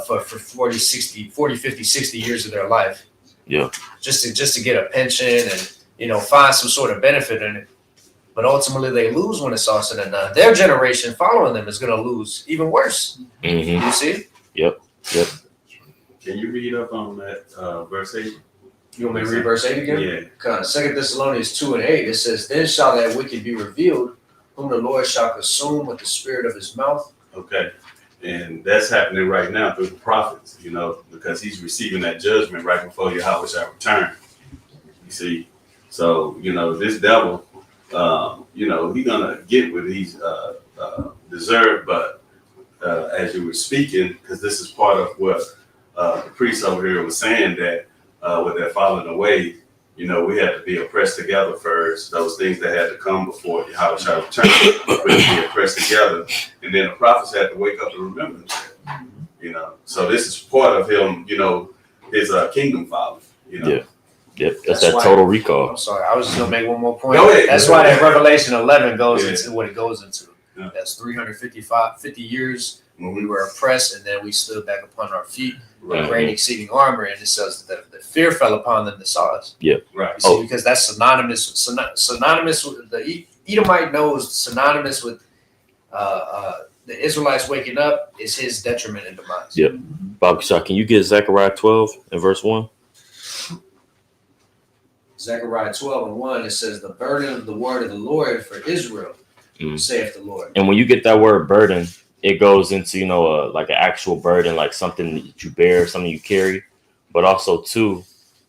Speaker 6: for 40, 50, 60 years of their life.
Speaker 1: Yeah.
Speaker 6: Just to get a pension and, find some sort of benefit in it. But ultimately, they lose when it's all said and done. Their generation following them is going to lose even worse.
Speaker 1: Mm-hmm.
Speaker 6: You see?
Speaker 1: Yep.
Speaker 8: Can you read up on that verse 8?
Speaker 6: You want me to read verse 8 again?
Speaker 8: Yeah.
Speaker 6: 2 Thessalonians 2 and 8, it says, "Then shall that wicked be revealed, whom the Lord shall consume with the spirit of his mouth."
Speaker 8: Okay. And that's happening right now through the prophets, because he's receiving that judgment right before Yahweh shall return. You see? So, this devil, he's gonna get what he's deserved. But as you were speaking, because this is part of what the priest over here was saying, that what they're falling away, you know, we had to be oppressed together first. Those things that had to come before Yahweh shall return, we had to be oppressed together. And then the prophets had to wake up and remember that, you know. So this is part of him, you know, his kingdom father, you know.
Speaker 1: Yeah. Yep, that's
Speaker 6: That's
Speaker 1: that
Speaker 6: why-
Speaker 1: total recall.
Speaker 6: I'm sorry, I was just gonna make one more point.
Speaker 8: Go ahead.
Speaker 6: That's why that Revelation 11 goes
Speaker 8: Yeah.
Speaker 6: into what it goes into.
Speaker 8: Yeah.
Speaker 6: That's 50 years when we were oppressed, and then we stood back upon our feet with
Speaker 8: Right.
Speaker 6: great exceeding armor, and it says that the fear fell upon them that saw us.
Speaker 8: Right.
Speaker 6: You see, because that's synonymous with the Edomite knows synonymous with the Israelites waking up is his detriment and demise.
Speaker 1: Yep. Bob Shaw, can you get Zechariah 12 and verse 1?
Speaker 6: Zechariah 12 and 1, it says, the burden of the word of the Lord for Israel, saith the Lord.
Speaker 1: And when you get that word burden, it goes into, you know, like an actual burden, like something that you bear, something you carry, but also too,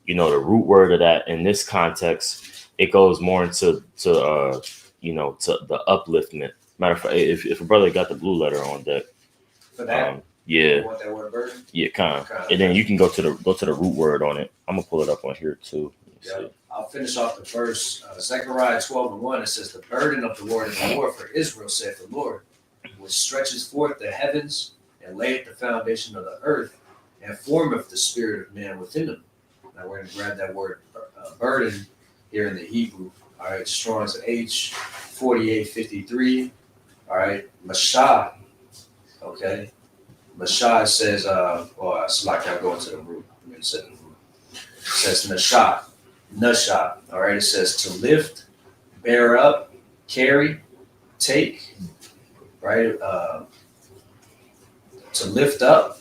Speaker 1: you know, the root word of that in this context, it goes more into you know, to the upliftment. Matter of fact, if a brother got the blue letter on deck,
Speaker 6: For that,
Speaker 1: yeah,
Speaker 6: you want that word burden?
Speaker 1: yeah, kind of, and then you can go to the root word on it. I'm gonna pull it up on here too.
Speaker 6: Yeah. I'll finish off the verse. Zechariah 12 and 1, it says, the burden of the word of the Lord for Israel, saith the Lord, which stretches forth the heavens and layeth the foundation of the earth and formeth the spirit of man within them. Now we're going to grab that word burden here in the Hebrew. All right, Strong's H 4853. All right, Mashah. Okay, Mashah says, it's like I'll go into the root. I'm going to say the root. It says Nashah. All right, it says to lift, bear up, carry, take. Right, to lift up,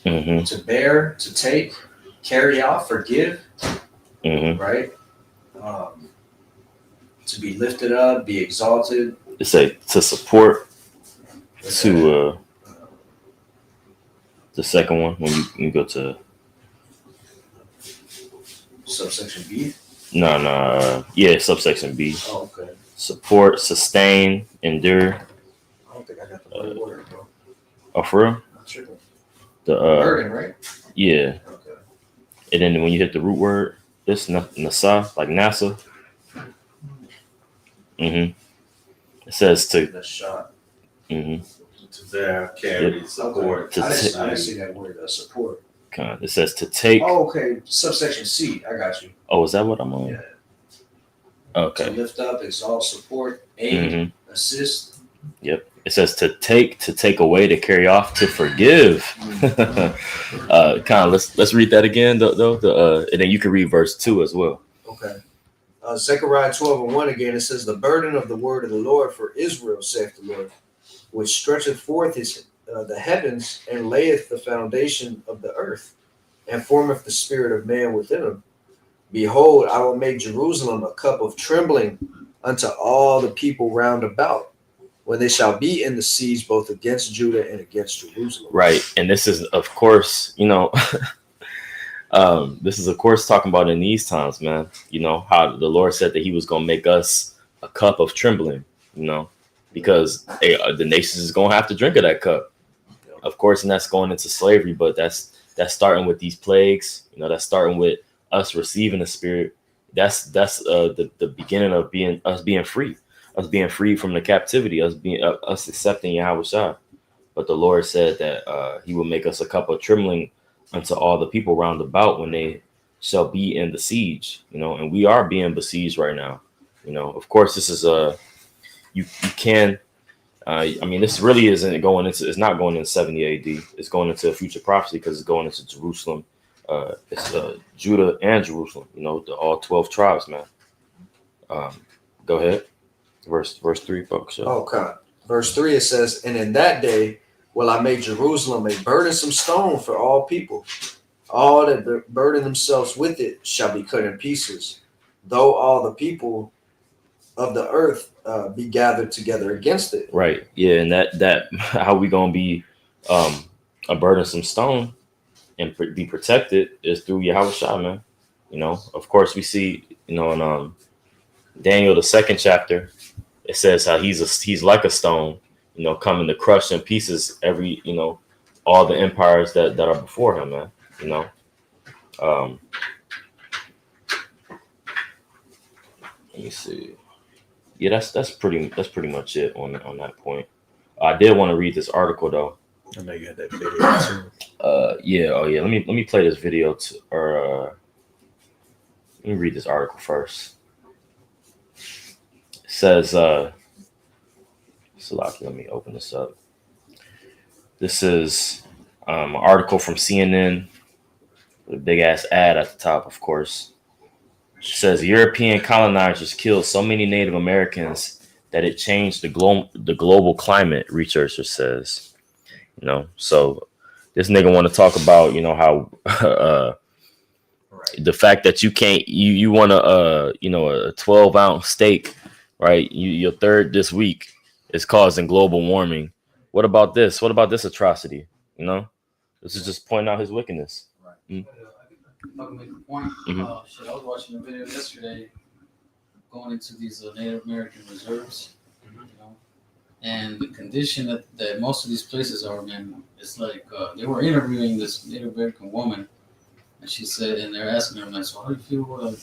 Speaker 6: to bear, to take, carry out, forgive. Right, to be lifted up, be exalted.
Speaker 1: It's to support. To the second one when you go to
Speaker 6: subsection B.
Speaker 1: Yeah, subsection B.
Speaker 6: Oh, okay.
Speaker 1: Support, sustain, endure.
Speaker 6: I don't think I got the right word, bro.
Speaker 1: Oh, for real?
Speaker 6: Not sure.
Speaker 1: The
Speaker 6: burden, right?
Speaker 1: Yeah.
Speaker 6: Okay.
Speaker 1: And then when you hit the root word, it's NASA, like NASA. It says to.
Speaker 6: The shot.
Speaker 8: To bear, carry, support.
Speaker 6: I didn't see that word, support.
Speaker 1: It says to take.
Speaker 6: Oh, okay. Subsection C. I got you.
Speaker 1: Oh, is that what I'm on?
Speaker 6: Yeah.
Speaker 1: Okay.
Speaker 6: To lift up, exalt, support, aid, assist.
Speaker 1: Yep. It says to take away, to carry off, to forgive. Let's read that again though. And then you can read verse 2 as well.
Speaker 6: Okay. Zechariah 12 and 1 again, it says, the burden of the word of the Lord for Israel, saith the Lord, which stretcheth forth the heavens and layeth the foundation of the earth and formeth the spirit of man within him. Behold, I will make Jerusalem a cup of trembling unto all the people round about, when they shall be in the siege both against Judah and against Jerusalem.
Speaker 1: Right. And this is, of course, you know, this is, of course, talking about in these times, man, you know, how the Lord said that he was going to make us a cup of trembling, you know, because the nations is going to have to drink of that cup. Of course, and that's going into slavery, but that's starting with these plagues, you know, that's starting with us receiving the spirit. That's the beginning of us being free from the captivity, us accepting Yahweh Shai. But the Lord said that he will make us a cup of trembling unto all the people round about when they shall be in the siege, you know, and we are being besieged right now. You know, of course, this is you can. I mean, this really isn't going into. It's not going into 70 AD. It's going into a future prophecy because it's going into Jerusalem. It's Judah and Jerusalem. You know, all 12 tribes, man. Go ahead. Verse 3, folks.
Speaker 6: Okay. Verse 3, it says, and in that day will I make Jerusalem a burdensome stone for all people. All that burden themselves with it shall be cut in pieces, though all the people of the earth be gathered together against it.
Speaker 1: Right. Yeah, and that how we gonna be a burdensome stone and be protected is through Yahweh Shai, man. You know, of course we see, you know, in Daniel the 2nd chapter, it says how he's like a stone, you know, coming to crush in pieces every, you know, all the empires that are before him, man. You know. Let me see. Yeah, that's pretty much it on that point. I did want to read this article though.
Speaker 3: I know you had that video too.
Speaker 1: Yeah, oh yeah. Let me play this video let me read this article first. It says Salaki, let me open this up. This is an article from CNN with a big ass ad at the top, of course. It says European colonizers killed so many Native Americans that it changed the global climate, researcher says. You know, so this nigga want to talk about, you know, how the fact that you can't you want a 12-ounce steak, right? Your third this week is causing global warming. What about this? What about this atrocity? You know, this is just pointing out his wickedness.
Speaker 11: I can make a point.
Speaker 1: Mhm.
Speaker 11: I was watching a video yesterday going into these Native American reserves, you know, and the condition that most of these places are in. It's like they were interviewing this Native American woman, and she said, and they're asking her, like, so how do you feel?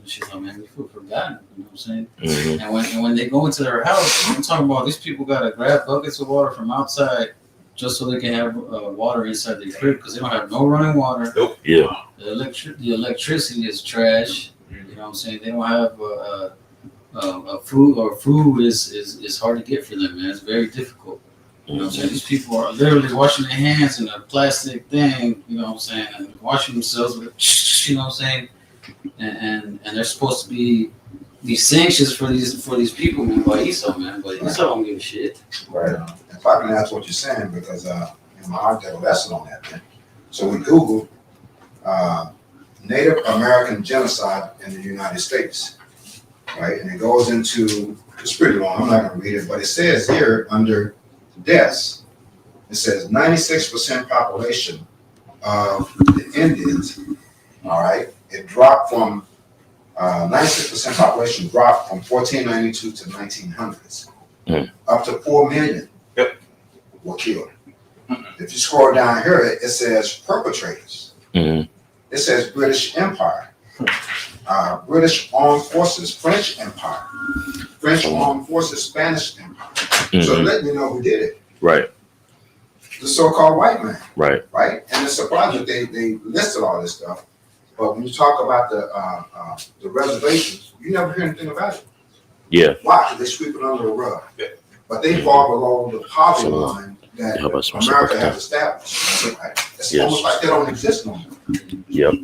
Speaker 11: She's like, man, we feel forgotten. You know what I'm saying?
Speaker 1: Mhm.
Speaker 11: And when they go into their house, I'm talking about these people got to grab buckets of water from outside just so they can have water inside their crib because they don't have no running water.
Speaker 8: Nope.
Speaker 1: Yeah.
Speaker 11: The electricity is trash. You know what I'm saying? They don't have food is hard to get for them, man. It's very difficult. You know what I'm saying? These people are literally washing their hands in a plastic thing, you know what I'm saying, and washing themselves with, you know what I'm saying? And they're supposed to be these sanctions for these people, man, by Esau, man. But Esau don't give a shit.
Speaker 7: Right. If I can ask what you're saying, because my heart did a lesson on that, man. So we Googled Native American genocide in the United States, right? And it goes into, it's pretty long, I'm not going to read it, but it says here under deaths, it says 96% population of the Indians, all right? It dropped from 96% population dropped from 1492 to 1900s, up to 4 million were killed. If you scroll down here, it says perpetrators.
Speaker 1: Mhm.
Speaker 7: It says British Empire, British Armed Forces, French Empire, French Armed Forces, Spanish Empire. So letting you know who did it.
Speaker 1: Right.
Speaker 7: The so-called white man.
Speaker 1: Right.
Speaker 7: Right? And it's surprising that they listed all this stuff. But when you talk about the reservations, you never hear anything about it.
Speaker 1: Yeah.
Speaker 7: Why? Because they sweep it under the rug. But they fall below the poverty line that America has established. Right? It's almost like they don't exist no more.
Speaker 1: Yep.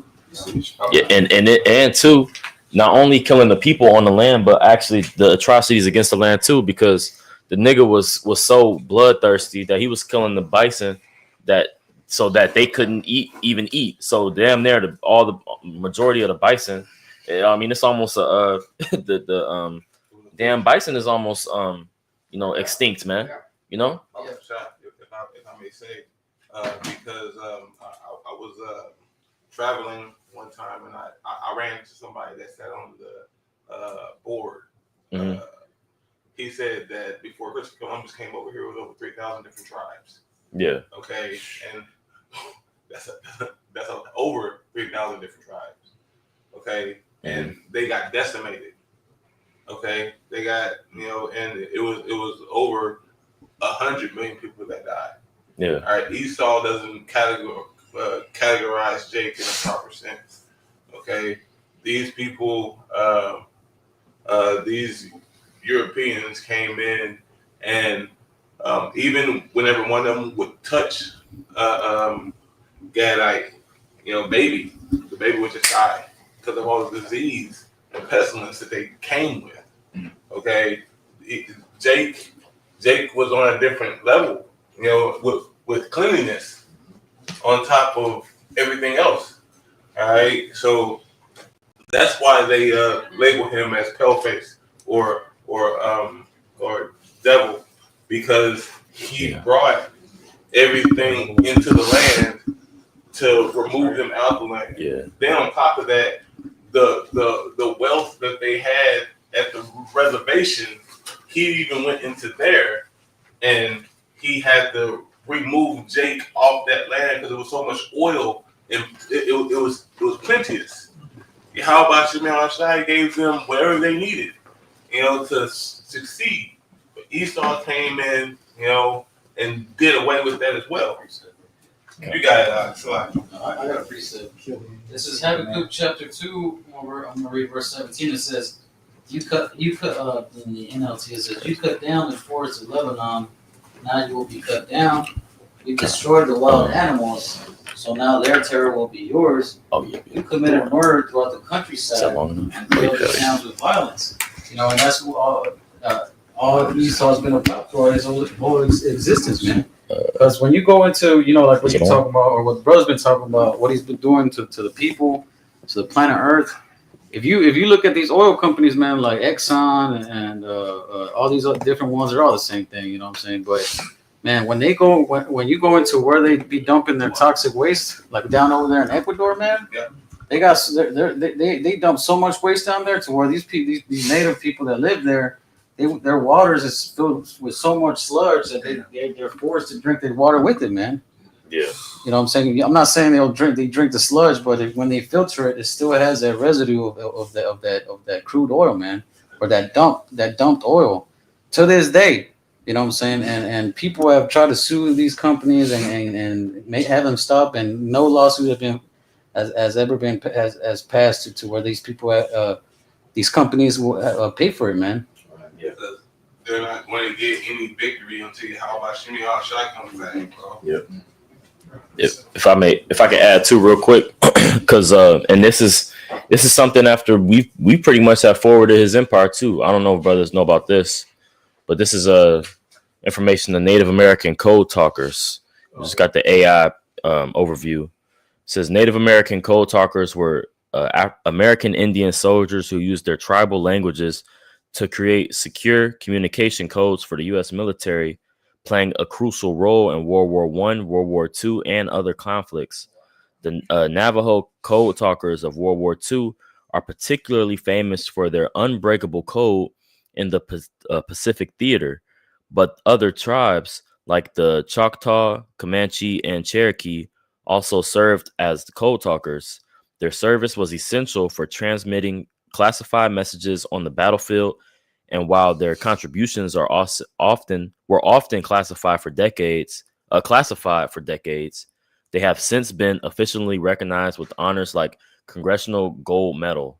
Speaker 1: Yeah, and too, not only killing the people on the land, but actually the atrocities against the land too, because the nigga was so bloodthirsty that he was killing the bison so that they couldn't even eat. So damn near the majority of the bison. I mean, it's almost the damn bison is almost extinct, man. You know.
Speaker 4: If I may say, because I was traveling one time and I ran into somebody that sat on the board. He said that before Christopher Columbus came over here, it was over 3,000 different tribes.
Speaker 1: Yeah.
Speaker 4: Okay, and that's over 3,000 different tribes. Okay, and they got decimated. Okay, they got and it was over 100 million people that died.
Speaker 1: Yeah.
Speaker 4: All right, Esau doesn't categorize Jake in a proper sense. Okay, these people, these Europeans came in, and even whenever one of them would touch Gadite, baby, the baby would just die because of all the disease and pestilence that they came with. Okay, Jake was on a different level, with cleanliness on top of everything else. All right, so that's why they label him as paleface or devil, because he brought everything into the land to remove them out the land.
Speaker 1: Yeah.
Speaker 4: Then on top of that, the wealth that they had at the reservation, he even went into there and he had to remove Jake off that land because there was so much oil and it was plenteous. How about Shimei Shai gave them whatever they needed, to succeed. But Esau came in, and did away with that as well. You got
Speaker 11: I got a precept. This is Habakkuk chapter 2. I'm gonna read verse 17. It says, in the NLT, it says, you cut down the forests of Lebanon, now you will be cut down. You destroyed the wild animals, so now their terror will be yours.
Speaker 1: Oh yeah.
Speaker 11: You committed murder throughout the countryside and filled the towns with violence. And that's what all Esau's been about throughout his whole existence, man. Because when you go into, like what you're talking about, or what the brother's been talking about, what he's been doing to the people, to the planet Earth. If you look at these oil companies, man, like Exxon and all these other different ones, they're all the same thing. You know what I'm saying? But man, when you go into where they be dumping their toxic waste, like down over there in Ecuador, man, they dump so much waste down there to where these native people that live there, their waters is filled with so much sludge that they're forced to drink their water with it, man.
Speaker 1: Yeah.
Speaker 11: You know what I'm saying? I'm not saying they drink the sludge, but when they filter it, it still has that residue of that crude oil, man, or that dumped oil to this day. You know what I'm saying? And people have tried to sue these companies and have them stop, and no lawsuit has passed to where these people these companies will pay for it, man.
Speaker 4: They're not going to get any victory until how about Shimei Shai comes back, bro.
Speaker 1: Yep. If I can add too real quick, because and this is something after we pretty much have forwarded his empire too. I don't know if brothers know about this, but this is information the Native American code talkers. We just got the AI overview. It says Native American code talkers were American Indian soldiers who used their tribal languages to create secure communication codes for the U.S. military, playing a crucial role in World War I, World War II, and other conflicts. The Navajo code talkers of World War II are particularly famous for their unbreakable code in the Pacific Theater, but other tribes like the Choctaw, Comanche, and Cherokee also served as the code talkers. Their service was essential for transmitting classified messages on the battlefield, and while their contributions are often classified for decades, they have since been officially recognized with honors like Congressional Gold Medal.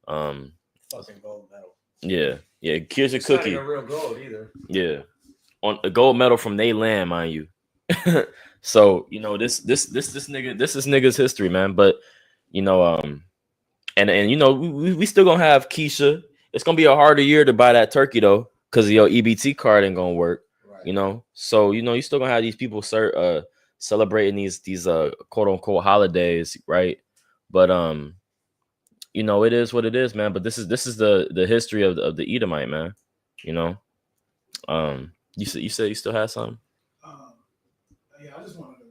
Speaker 3: Fucking gold medal.
Speaker 1: Yeah. Here's a
Speaker 3: It's
Speaker 1: cookie.
Speaker 3: not even real gold either.
Speaker 1: Yeah, on a gold medal from they land, mind you. So this nigga's history, man. But and we still gonna have Keisha. It's gonna be a harder year to buy that turkey though, because your EBT card ain't gonna work. Right. So you still gonna have these people celebrating these quote unquote holidays, right? But it is what it is, man. But this is the history of the Edomite, man. You said you still had something.
Speaker 5: Yeah, I just wanted to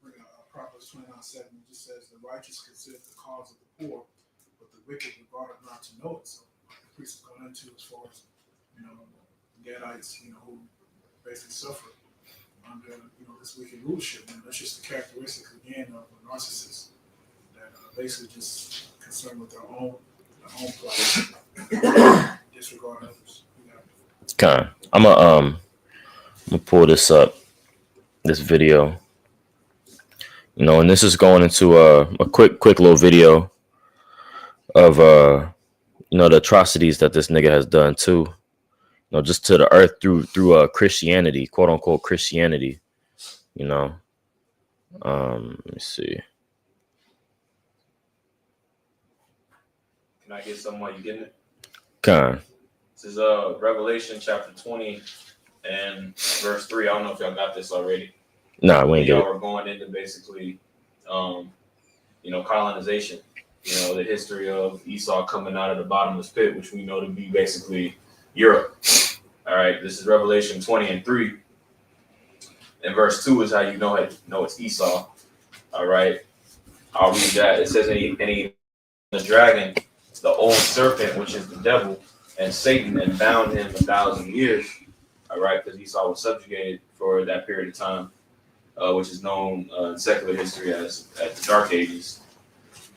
Speaker 5: bring out Proverbs 29:7. It just says the righteous consider the cause of the poor, but the wicked regard it not to know it. So the priest is going into as far as Gadites, who basically suffer under this wicked rulership. And that's just the characteristic again of a narcissist that basically just concerned with their own plight, disregard others.
Speaker 1: Okay, I'm gonna pull this up, this video. And this is going into a quick little video of the atrocities that this nigga has done too. Just to the earth through Christianity, quote unquote Christianity. Let me see.
Speaker 12: Can I get something while you getting it?
Speaker 1: Okay.
Speaker 12: This is Revelation chapter 20 and verse 3. I don't know if y'all got this already.
Speaker 1: Nah, we ain't get it.
Speaker 12: Y'all are going into basically, colonization. The history of Esau coming out of the bottomless pit, which we know to be basically Europe. All right, this is Revelation 20 and 3. And verse 2 is how you know it's Esau. All right, I'll read that. It says, and the dragon, the old serpent, which is the devil, and Satan, and bound him 1,000 years. All right, because Esau was subjugated for that period of time, which is known in secular history as the Dark Ages.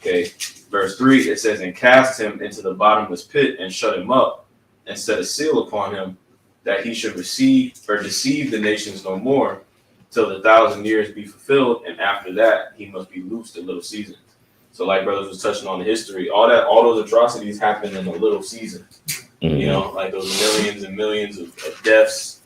Speaker 12: Okay, verse 3, it says, and cast him into the bottomless pit and shut him up and set a seal upon him that he should receive or deceive the nations no more till the 1,000 years be fulfilled, and after that he must be loosed a little season. So like brothers was touching on the history, all those atrocities happened in a little season. You know, like those millions and millions of deaths.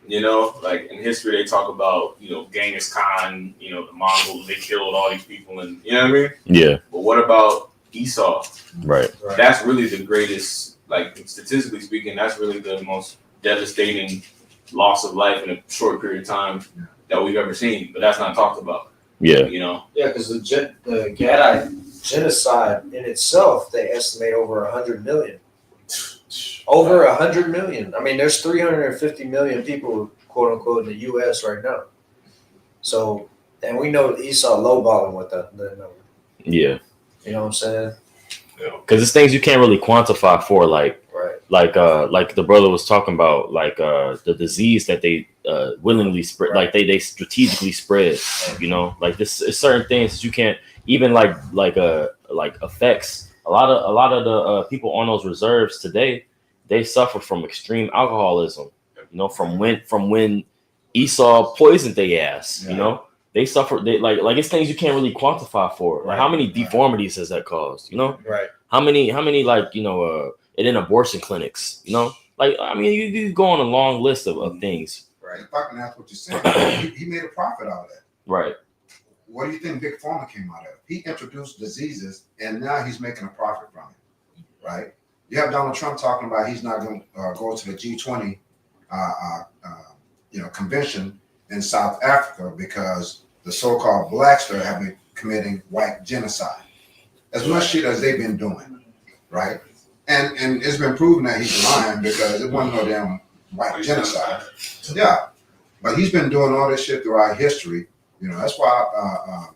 Speaker 12: You know, like in history they talk about, you know, Genghis Khan, you know, the Mongols, they killed all these people, and you know what I mean?
Speaker 1: Yeah.
Speaker 12: But what about Esau?
Speaker 1: Right.
Speaker 12: That's really the greatest, like statistically speaking, that's really the most devastating loss of life in a short period of time that we've ever seen. But that's not talked about.
Speaker 1: Yeah.
Speaker 12: You know?
Speaker 6: Yeah, because the Gadite genocide in itself, they estimate over 100 million. Over 100 million. I mean, there's 350 million people, quote unquote, in the U.S. right now. So, and we know Esau lowballing with that number.
Speaker 1: Yeah.
Speaker 6: You know what I'm saying?
Speaker 1: Because it's things you can't really quantify for, like the brother was talking about, like the disease that they willingly spread, like they strategically spread. You know, like this is certain things that you can't even like affects a lot of the people on those reserves today. They suffer from extreme alcoholism. You know, from when Esau poisoned their ass. You know, they suffer. They like it's things you can't really quantify for. Like how many deformities has that caused? You know, How many like, you know, in abortion clinics, you know, like, I mean, you go on a long list of things.
Speaker 7: Right. If I can ask what you said, he made a profit out of that.
Speaker 1: Right.
Speaker 7: What do you think Big Pharma came out of? He introduced diseases, and now he's making a profit from it. Right. You have Donald Trump talking about he's not going to go to the G20, convention in South Africa because the so-called blacks there have been committing white genocide. As much shit as they've been doing, right? And it's been proven that he's lying because it wasn't no damn white genocide. Yeah, but he's been doing all this shit throughout history. You know, that's why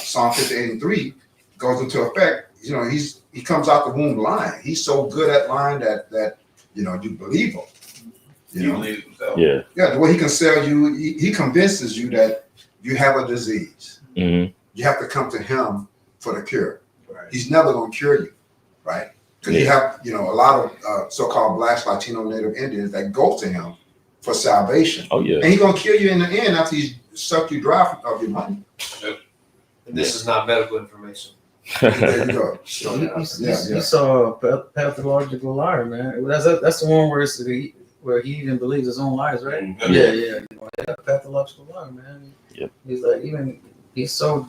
Speaker 7: Psalm 58:3 goes into effect. You know, he comes out the womb lying. He's so good at lying that you know you believe him. You know,
Speaker 8: believe himself.
Speaker 7: Yeah. The way he can sell you, he convinces you that you have a disease.
Speaker 1: Mm-hmm.
Speaker 7: You have to come to him for the cure. Right. He's never going to cure you, right? Because you have, you know, a lot of so-called blacks, Latino, Native Indians that go to him for salvation.
Speaker 1: Oh yeah.
Speaker 7: And he's going to kill you in the end after he's sucked you dry of your money.
Speaker 6: And this is not medical information.
Speaker 7: There you go.
Speaker 11: You saw a pathological liar, man. That's the one where he even believes his own lies, right? Yeah. Pathological liar, man.
Speaker 1: Yep.
Speaker 11: He's like he's so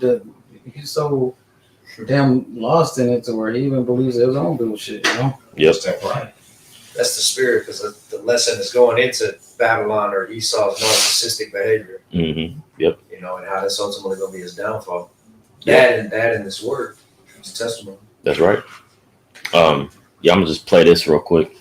Speaker 11: damn lost in it to where he even believes his own bullshit, you know?
Speaker 1: Yep.
Speaker 6: That's the spirit, because the lesson is going into Babylon or Esau's narcissistic behavior.
Speaker 1: Mm-hmm. Yep.
Speaker 6: You know, and how that's ultimately going to be his downfall. That and this word, it's testimony.
Speaker 1: That's right. I'm gonna just play this real quick.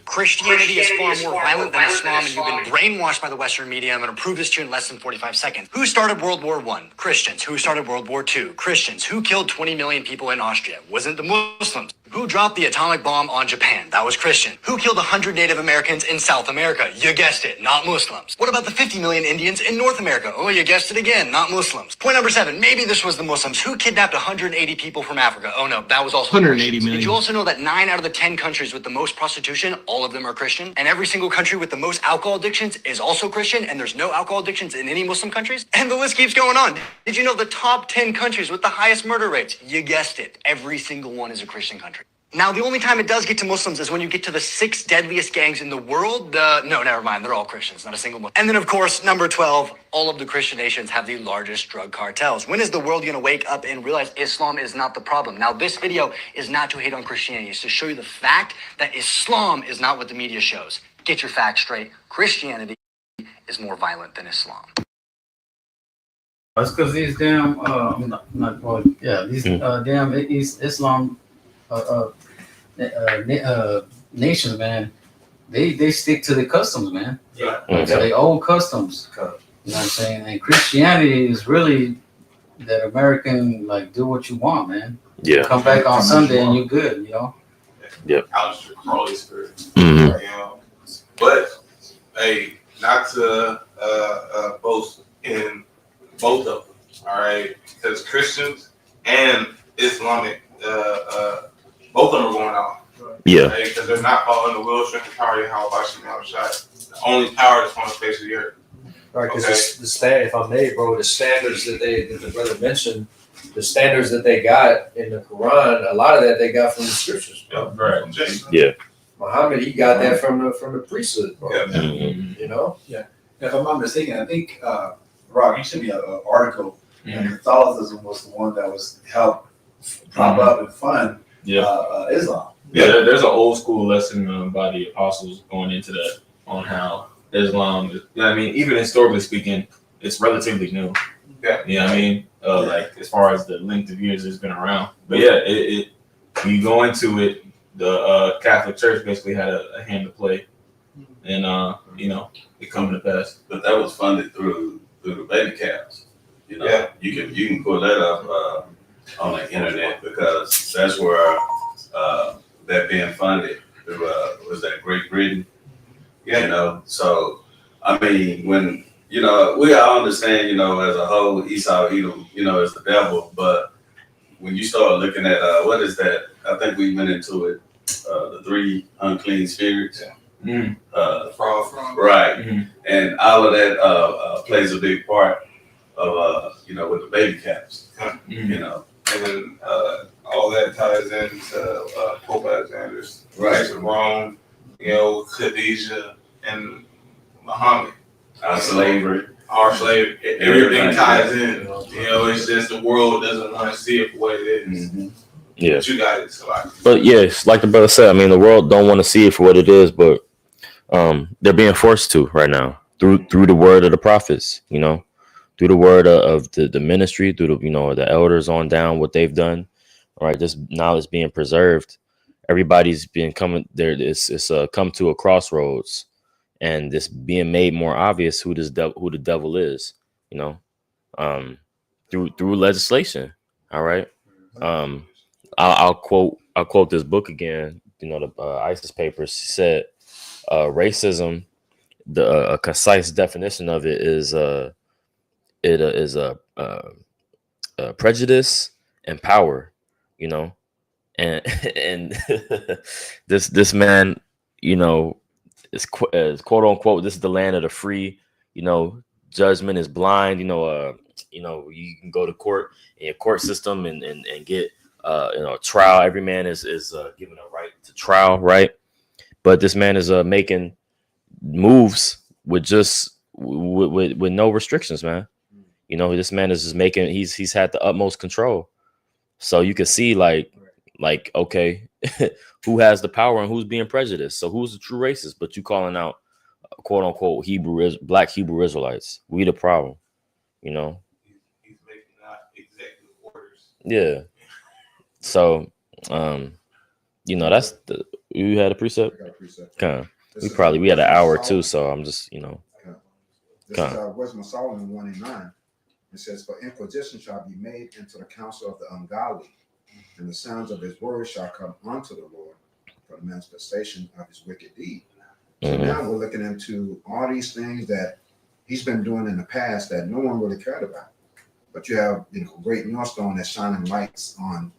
Speaker 13: Christianity is far more violent than Islam, and you've been brainwashed by the Western media. I'm going to prove this to you in less than 45 seconds. Who started World War I? Christians. Who started World War II? Christians. Who killed 20 million people in Austria? Wasn't the Muslims. Who dropped the atomic bomb on Japan? That was Christian. Who killed 100 Native Americans in South America? You guessed it, not Muslims. What about the 50 million Indians in North America? Oh, you guessed it again, not Muslims. Point number 7, maybe this was the Muslims. Who kidnapped 180 people from Africa? Oh no, that was also 180 million. Did you also know that 9 out of the 10 countries with the most prostitution, all of them are Christian? And every single country with the most alcohol addictions is also Christian, and there's no alcohol addictions in any Muslim countries? And the list keeps going on. Did you know the top 10 countries with the highest murder rates? You guessed it, every single one is a Christian country. Now, the only time it does get to Muslims is when you get to the 6 deadliest gangs in the world. No, never mind. They're all Christians, not a single Muslim. And then, of course, number 12, all of the Christian nations have the largest drug cartels. When is the world going to wake up and realize Islam is not the problem? Now, this video is not to hate on Christianity. It's to show you the fact that Islam is not what the media shows. Get your facts straight. Christianity is more violent than Islam.
Speaker 11: That's because these damn, damn Islam nations, man, they stick to the customs, man.
Speaker 6: Yeah.
Speaker 11: So they old customs. You know what I'm saying? And Christianity is really that American, like, do what you want, man.
Speaker 1: Yeah.
Speaker 11: Come back on Sunday and you good, you know?
Speaker 1: Yep.
Speaker 4: Holy Spirit.
Speaker 1: Mm-hmm.
Speaker 4: You know? But hey, not to boast in both of them, all right? Because Christians and Islamic, both of them are going out.
Speaker 1: Yeah.
Speaker 4: Because they're not following the will, strength, and power of Yahweh Shai. The only power that's on the face of the earth.
Speaker 6: Right, because if I may, bro, the standards that the brother mentioned, the standards that they got in the Quran, a lot of that they got from the scriptures, bro.
Speaker 12: Right.
Speaker 1: Yeah.
Speaker 6: Muhammad, he got that from the priesthood, bro.
Speaker 4: Yeah.
Speaker 1: Mhm.
Speaker 6: You know?
Speaker 9: If I'm not mistaken, I think Rob, you sent me an article, and Catholicism was the one that was helped prop up and fund Islam.
Speaker 12: Yeah, there's an old school lesson by the apostles going into that on how Islam is, I mean, even historically speaking, it's relatively new.
Speaker 4: Yeah.
Speaker 12: You know what I mean? Like as far as the length of years it's been around. But yeah, it when you go into it, the Catholic Church basically had a hand to play, and you know, it coming to pass.
Speaker 8: But that was funded through the baby caps. You know,
Speaker 4: Yeah.
Speaker 8: you can pull that up on the internet because that's where that being funded through was that Great Britain. You know, so I mean, when we all understand, as a whole, Esau, Edom, is the devil. But when you start looking at what is that? I think we went into it, the 3 unclean spirits.
Speaker 12: Mm.
Speaker 4: Fraud.
Speaker 8: Right,
Speaker 12: Mhm.
Speaker 8: and all of that plays a big part of with the baby caps.
Speaker 12: Mhm.
Speaker 4: And then all that ties into Pope Alexander's
Speaker 8: Right.
Speaker 4: Knights of Rome, Khadijah and Muhammad.
Speaker 8: Our slavery.
Speaker 4: Our slavery.
Speaker 8: Everything.
Speaker 4: Everything ties in. It's just the world doesn't want to see it for what it is.
Speaker 8: Mm-hmm.
Speaker 1: Yeah.
Speaker 4: But you got it, so
Speaker 1: But yes, like the brother said, I mean, the world don't want to see it for what it is, but they're being forced to right now through the word of the prophets, through the word of the ministry, through the elders on down, what they've done. All right, this knowledge being preserved. Everybody's been coming there. It's come to a crossroads, and this being made more obvious who the devil is. Through legislation. All right. I'll quote this book again. The ISIS papers said racism. A concise definition of it is prejudice and power. And this man, is quote unquote, this is the land of the free. Judgment is blind. You can go to court in your court system and get trial. Every man is given a right to trial, right? But this man is making moves with with no restrictions, man. This man is just making. He's had the utmost control. So you can see like okay, who has the power and who's being prejudiced. So who's the true racist? But you calling out quote unquote black Hebrew Israelites. We the problem.
Speaker 4: he's making executive orders.
Speaker 1: Yeah. So that's you had a precept.
Speaker 7: I got a precept.
Speaker 1: Kind
Speaker 7: This is,
Speaker 1: we had an hour
Speaker 7: Solomon.
Speaker 1: too, so I'm just
Speaker 7: This is Wisdom of Solomon 1:9. It says, "For inquisition shall be made into the counsel of the ungodly, and the sounds of his words shall come unto the Lord for the manifestation of his wicked deed." So now we're looking into all these things that he's been doing in the past that no one really cared about. But you have, great millstone that's shining lights on,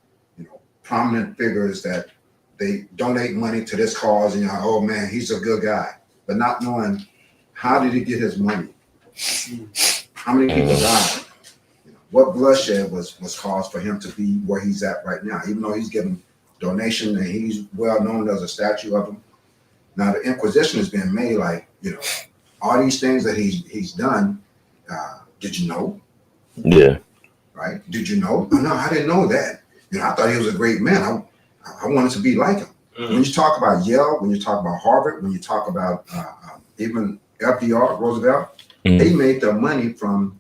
Speaker 7: prominent figures that they donate money to this cause, and oh man, he's a good guy, but not knowing how did he get his money, how many people died, what bloodshed was caused for him to be where he's at right now, even though he's getting donation and he's well known as a statue of him. Now the inquisition is being made, like all these things that he's done. Did you know?
Speaker 1: yeah.
Speaker 7: Right? Did you know? Oh, no, I didn't know that. I thought he was a great man. I wanted to be like him.
Speaker 12: Mm-hmm.
Speaker 7: When you talk about Yale, when you talk about Harvard, when you talk about even FDR, Roosevelt, they made their money from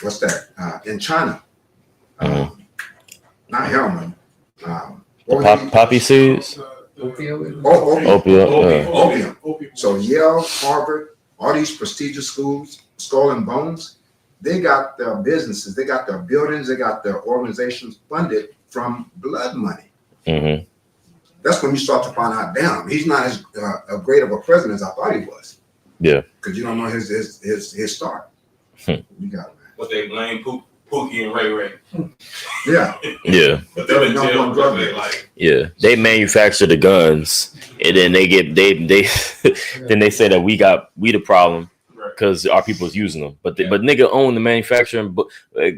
Speaker 7: what's that? In China, not heroin.
Speaker 1: Poppy seeds.
Speaker 7: Opium.
Speaker 5: Opium.
Speaker 7: So Yale, Harvard, all these prestigious schools, Skull and Bones, they got their businesses, they got their buildings, they got their organizations funded from blood money.
Speaker 1: Mm-hmm.
Speaker 7: That's when you start to find out, damn, he's not as great of a president as I thought he was.
Speaker 1: Yeah.
Speaker 7: Because you don't know his start. You got it, man.
Speaker 4: But they blame Pookie and Ray Ray.
Speaker 7: Yeah.
Speaker 1: Yeah.
Speaker 4: But they're in
Speaker 7: Young
Speaker 4: jail
Speaker 7: one
Speaker 4: because
Speaker 7: drug
Speaker 4: they
Speaker 7: dealers.
Speaker 4: like.
Speaker 1: Yeah, they manufacture the guns, and then they then they say that we the problem because our people's using them. But but nigga own the manufacturing, but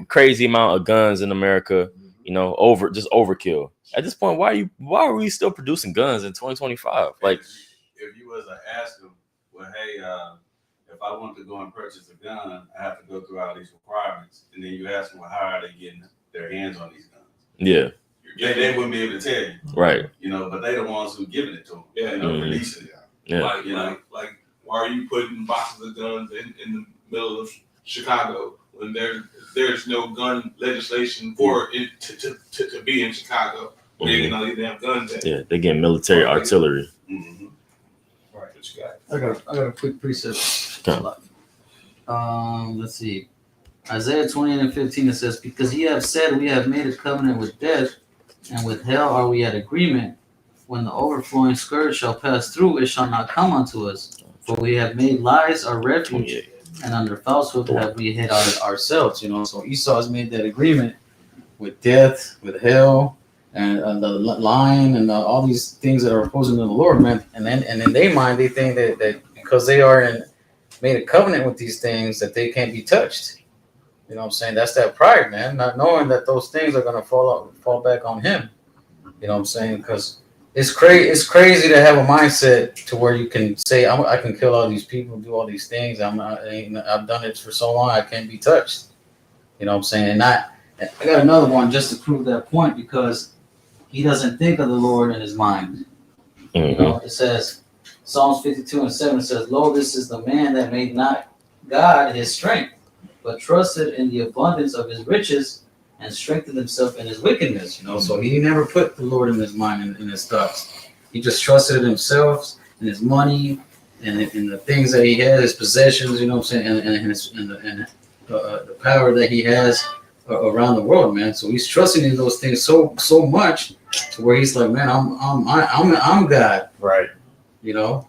Speaker 1: crazy amount of guns in America. You know, overkill. At this point, why are we still producing guns in 2025? Like,
Speaker 8: if you was to ask them, well, hey, if I want to go and purchase a gun, I have to go through all these requirements, and then you ask them, well, how are they getting their hands on these guns?
Speaker 1: yeah,
Speaker 8: They wouldn't be able to tell you,
Speaker 1: right.
Speaker 8: you know, but they the ones who giving it to them,
Speaker 4: Yeah.
Speaker 8: you know,
Speaker 1: Mhm.
Speaker 8: releasing it.
Speaker 1: Yeah.
Speaker 4: Like, like, why are you putting boxes of guns in the middle of Chicago when there's no gun legislation for it to be in Chicago? Where you getting all these damn guns at?
Speaker 1: Yeah, they get military artillery.
Speaker 8: Mm-hmm.
Speaker 4: Right, what you got?
Speaker 11: I got a quick precept.
Speaker 1: Okay.
Speaker 11: Let's see. Isaiah 28:15, it says, because ye have said, we have made a covenant with death, and with hell are we at agreement. When the overflowing scourge shall pass through, it shall not come unto us. For we have made lies our refuge, and under falsehood have we hid ourselves. You know, so Esau has made that agreement with death, with hell, and the lying, and all these things that are opposing to the Lord, man. And in their mind, they think that because they made a covenant with these things, that they can't be touched. You know what I'm saying? That's that pride, man. Not knowing that those things are gonna fall back on him. You know what I'm saying? Because it's crazy to have a mindset to where you can say, I can kill all these people, do all these things. I've done it for so long, I can't be touched. You know what I'm saying? And I got another one just to prove that point, because he doesn't think of the Lord in his mind.
Speaker 1: Mm-hmm.
Speaker 11: You know, it says, Psalms 52:7 says, lo, this is the man that made not God his strength, but trusted in the abundance of his riches and strengthened himself in his wickedness. You know, so he never put the Lord in his mind and in his thoughts. He just trusted in himself and his money and in the things that he had, his possessions. You know what I'm saying, and the power that he has around the world, man. So he's trusting in those things so much to where he's like, man, I'm God,
Speaker 3: Right.
Speaker 11: you know,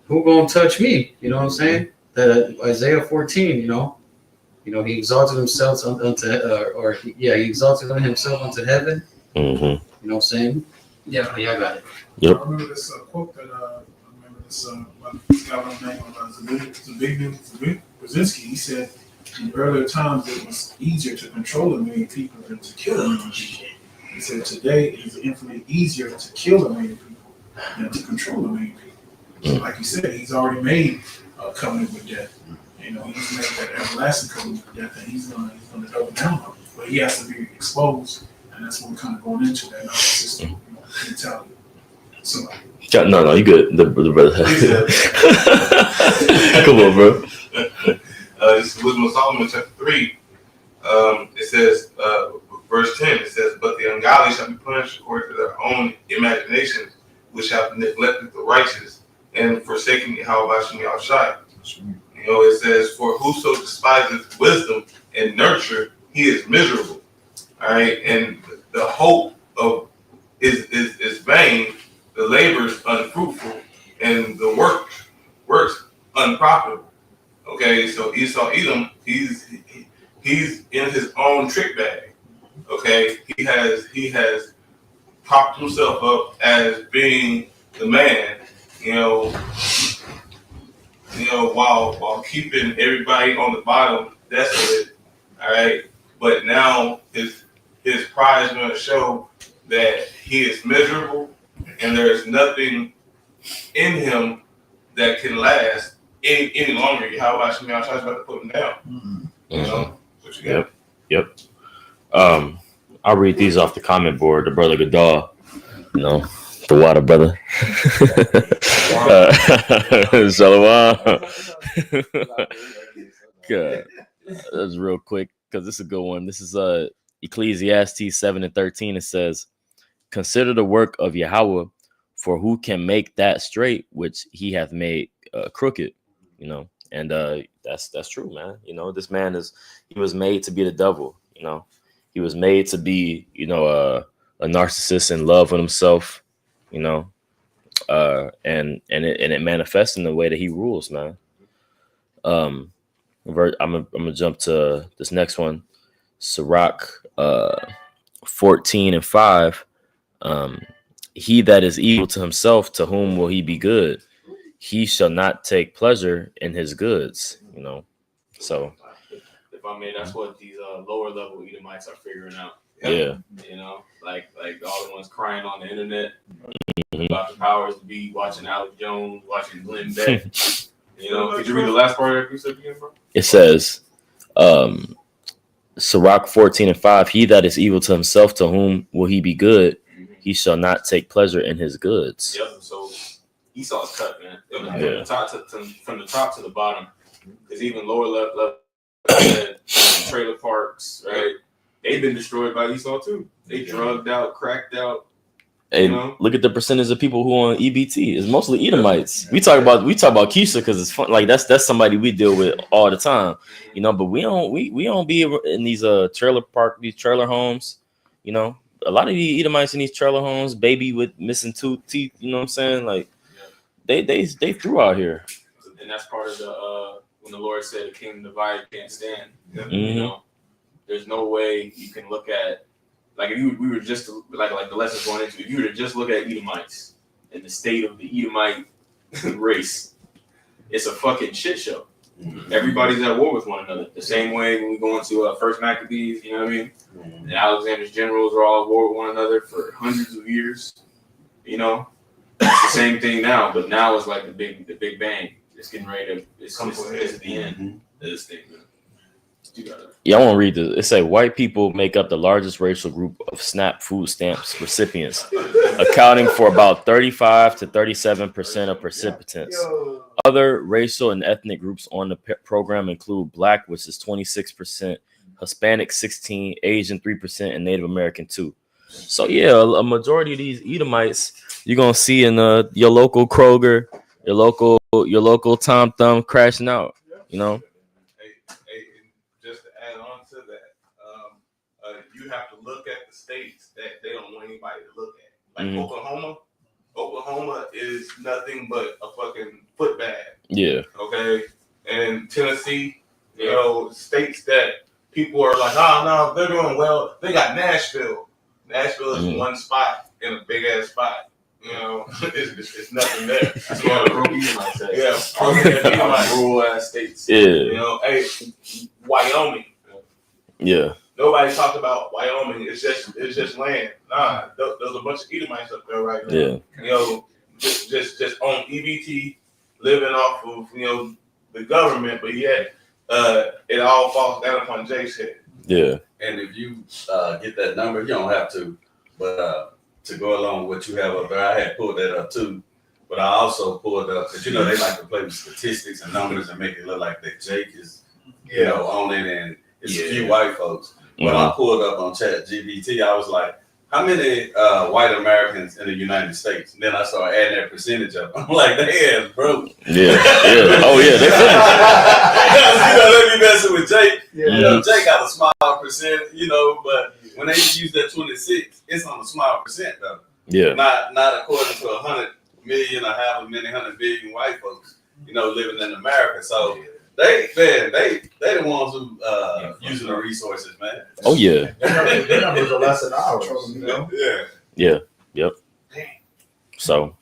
Speaker 11: who gonna touch me? You know what I'm saying? That Isaiah 14, you know, he exalted himself he exalted himself unto heaven.
Speaker 1: Mm-hmm.
Speaker 11: You know what I'm saying? Yeah, I got it.
Speaker 1: Yep.
Speaker 5: I remember this quote that this guy by the name of Zbigniew Brzezinski. He said, in earlier times it was easier to control a million people than to kill a million people. He said today it is infinitely easier to kill a million people than to control a million people. So like you said, he's already made a covenant with death. You know, he's made that everlasting covenant with death, and he's gonna double down on it. But he has to be exposed, and that's what we're kind of going into, that narcissistic mentality. So
Speaker 1: No, you good. The brother. Come on, bro.
Speaker 4: This is Wisdom of Solomon, chapter 3. It says, verse 10, it says, but the ungodly shall be punished according to their own imaginations, which have neglected the righteous and forsaken Yahweh Hashem Yahushai. You know, it says, for whoso despises wisdom and nurture, he is miserable. All right, and the hope of is vain, the labor is unfruitful, and the works unprofitable. Okay, so Esau Edom, he's in his own trick bag. Okay, he has propped himself up as being the man, while keeping everybody on the bottom desolate. All right, but now his pride is going to show that he is miserable, and there is nothing in him that can last any longer. How about Shemi Al about to put him down?
Speaker 1: Mm-hmm.
Speaker 4: You know what you got?
Speaker 1: Yep. I'll read these off the comment board. The brother Gadar, the water brother. Shalom. God, that's real quick because this is a good one. This is Ecclesiastes 7:13. It says, "Consider the work of Yahweh, for who can make that straight which he hath made crooked?" And that's true, man. This man he was made to be the devil. He was made to be a narcissist in love with himself. And it manifests in the way that he rules, man. I'm gonna jump to this next one. Sirach 14 and 5. He that is evil to himself, to whom will he be good? He shall not take pleasure in his goods. You know, so
Speaker 12: if I may, that's what these lower level Edomites are figuring out.
Speaker 1: yeah.
Speaker 12: You know, like all the ones crying on the internet about the powers to be, watching Alex Jones, watching Glenn Beck. You know, could you read the last part of that precept again, bro?
Speaker 1: It says, Sirach 14 and 5, he that is evil to himself, to whom will he be good? He shall not take pleasure in his goods.
Speaker 12: Yep. So Esau's cut, man. From
Speaker 1: Yeah.
Speaker 12: from the top to the bottom. Because even lower level trailer parks, right? They've been destroyed by Esau too. They drugged out, cracked out.
Speaker 1: Hey,
Speaker 12: You know?
Speaker 1: look at the percentage of people who on EBT. It's mostly Edomites. We talk about Keisha because it's fun. Like that's somebody we deal with all the time, you know. But we don't be in these trailer homes, you know. A lot of the Edomites in these trailer homes, baby with missing 2 teeth. You know what I'm saying? Like they through out here.
Speaker 12: And that's part of the when the Lord said the kingdom divided can't stand.
Speaker 1: Mm-hmm.
Speaker 12: You know, there's no way you can look at like if we were just to, like the lessons going into. If you were to just look at Edomites and the state of the Edomite race, it's a fucking shit show. Everybody's at war with one another. The same way when we go into First Maccabees, you know what I mean? And Alexander's generals are all at war with one another for hundreds of years. You know, it's the same thing now, but now it's like the big bang. It's getting ready to. It's the end of this thing. Man.
Speaker 1: Yeah, I want to read this. It say white people make up the largest racial group of SNAP food stamps recipients, accounting for about 35 to 37% of participants. Other racial and ethnic groups on the program include Black, which is 26%, Hispanic 16%, Asian 3%, and Native American 2%. So yeah, a majority of these Edomites you're gonna see in your local Kroger, your local Tom Thumb crashing out. You know.
Speaker 4: Just to add on to that, you have to look at the states that they don't want anybody to look at. Like Oklahoma is nothing but a fucking footbag.
Speaker 1: Yeah.
Speaker 4: Okay. And Tennessee, you know, states that people are like, oh no, they're doing well. They got Nashville. Nashville is one spot in a big ass spot. You know, it's nothing there.
Speaker 12: That's what a rural Edomite says.
Speaker 4: Yeah,
Speaker 12: rural ass states.
Speaker 1: Yeah.
Speaker 4: You know, hey, Wyoming.
Speaker 1: Yeah.
Speaker 4: Nobody talked about Wyoming. It's just land. Nah, there's a bunch of Edomites up there right now.
Speaker 1: Yeah.
Speaker 4: You know, just on EBT, living off of the government, but yet it all falls down upon Jake's head.
Speaker 1: Yeah.
Speaker 14: And if you get that number, you don't have to, but to go along with what you have up there, I had pulled that up too. But I also pulled up because they like to play with statistics and numbers and make it look like that Jake is on it, and it's a few white folks. When I pulled up on ChatGPT, I was like, how many white Americans in the United States? And then I started adding that percentage up. I'm like, they ass broke.
Speaker 1: Yeah. Oh yeah, they
Speaker 14: they be messing with Jake. Jake got a small percent, but when they use that 26, it's on a small percent though.
Speaker 1: Yeah.
Speaker 14: Not according to 100 million or half a million, 100 billion white folks, living in America. So they the ones who using the resources, man.
Speaker 1: Oh yeah.
Speaker 9: Their numbers are less than ours.
Speaker 14: Yeah.
Speaker 1: Yep. So,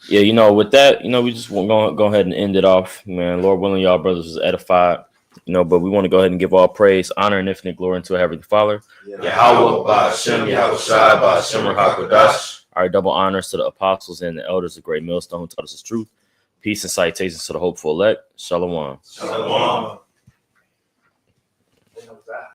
Speaker 1: yeah, with that, we just want to go ahead and end it off, man. Lord willing, y'all brothers was edified, but we want to go ahead and give all praise, honor, and infinite glory unto our Heavenly Father.
Speaker 2: Yahweh, by Hashem, Yahweh Shai, by Hashem, Rahakwadash.
Speaker 1: Our double honors to the apostles and the elders of Great Millstone who taught us the truth. Peace and citations to the hopeful elect. Shalom.
Speaker 2: Shalom.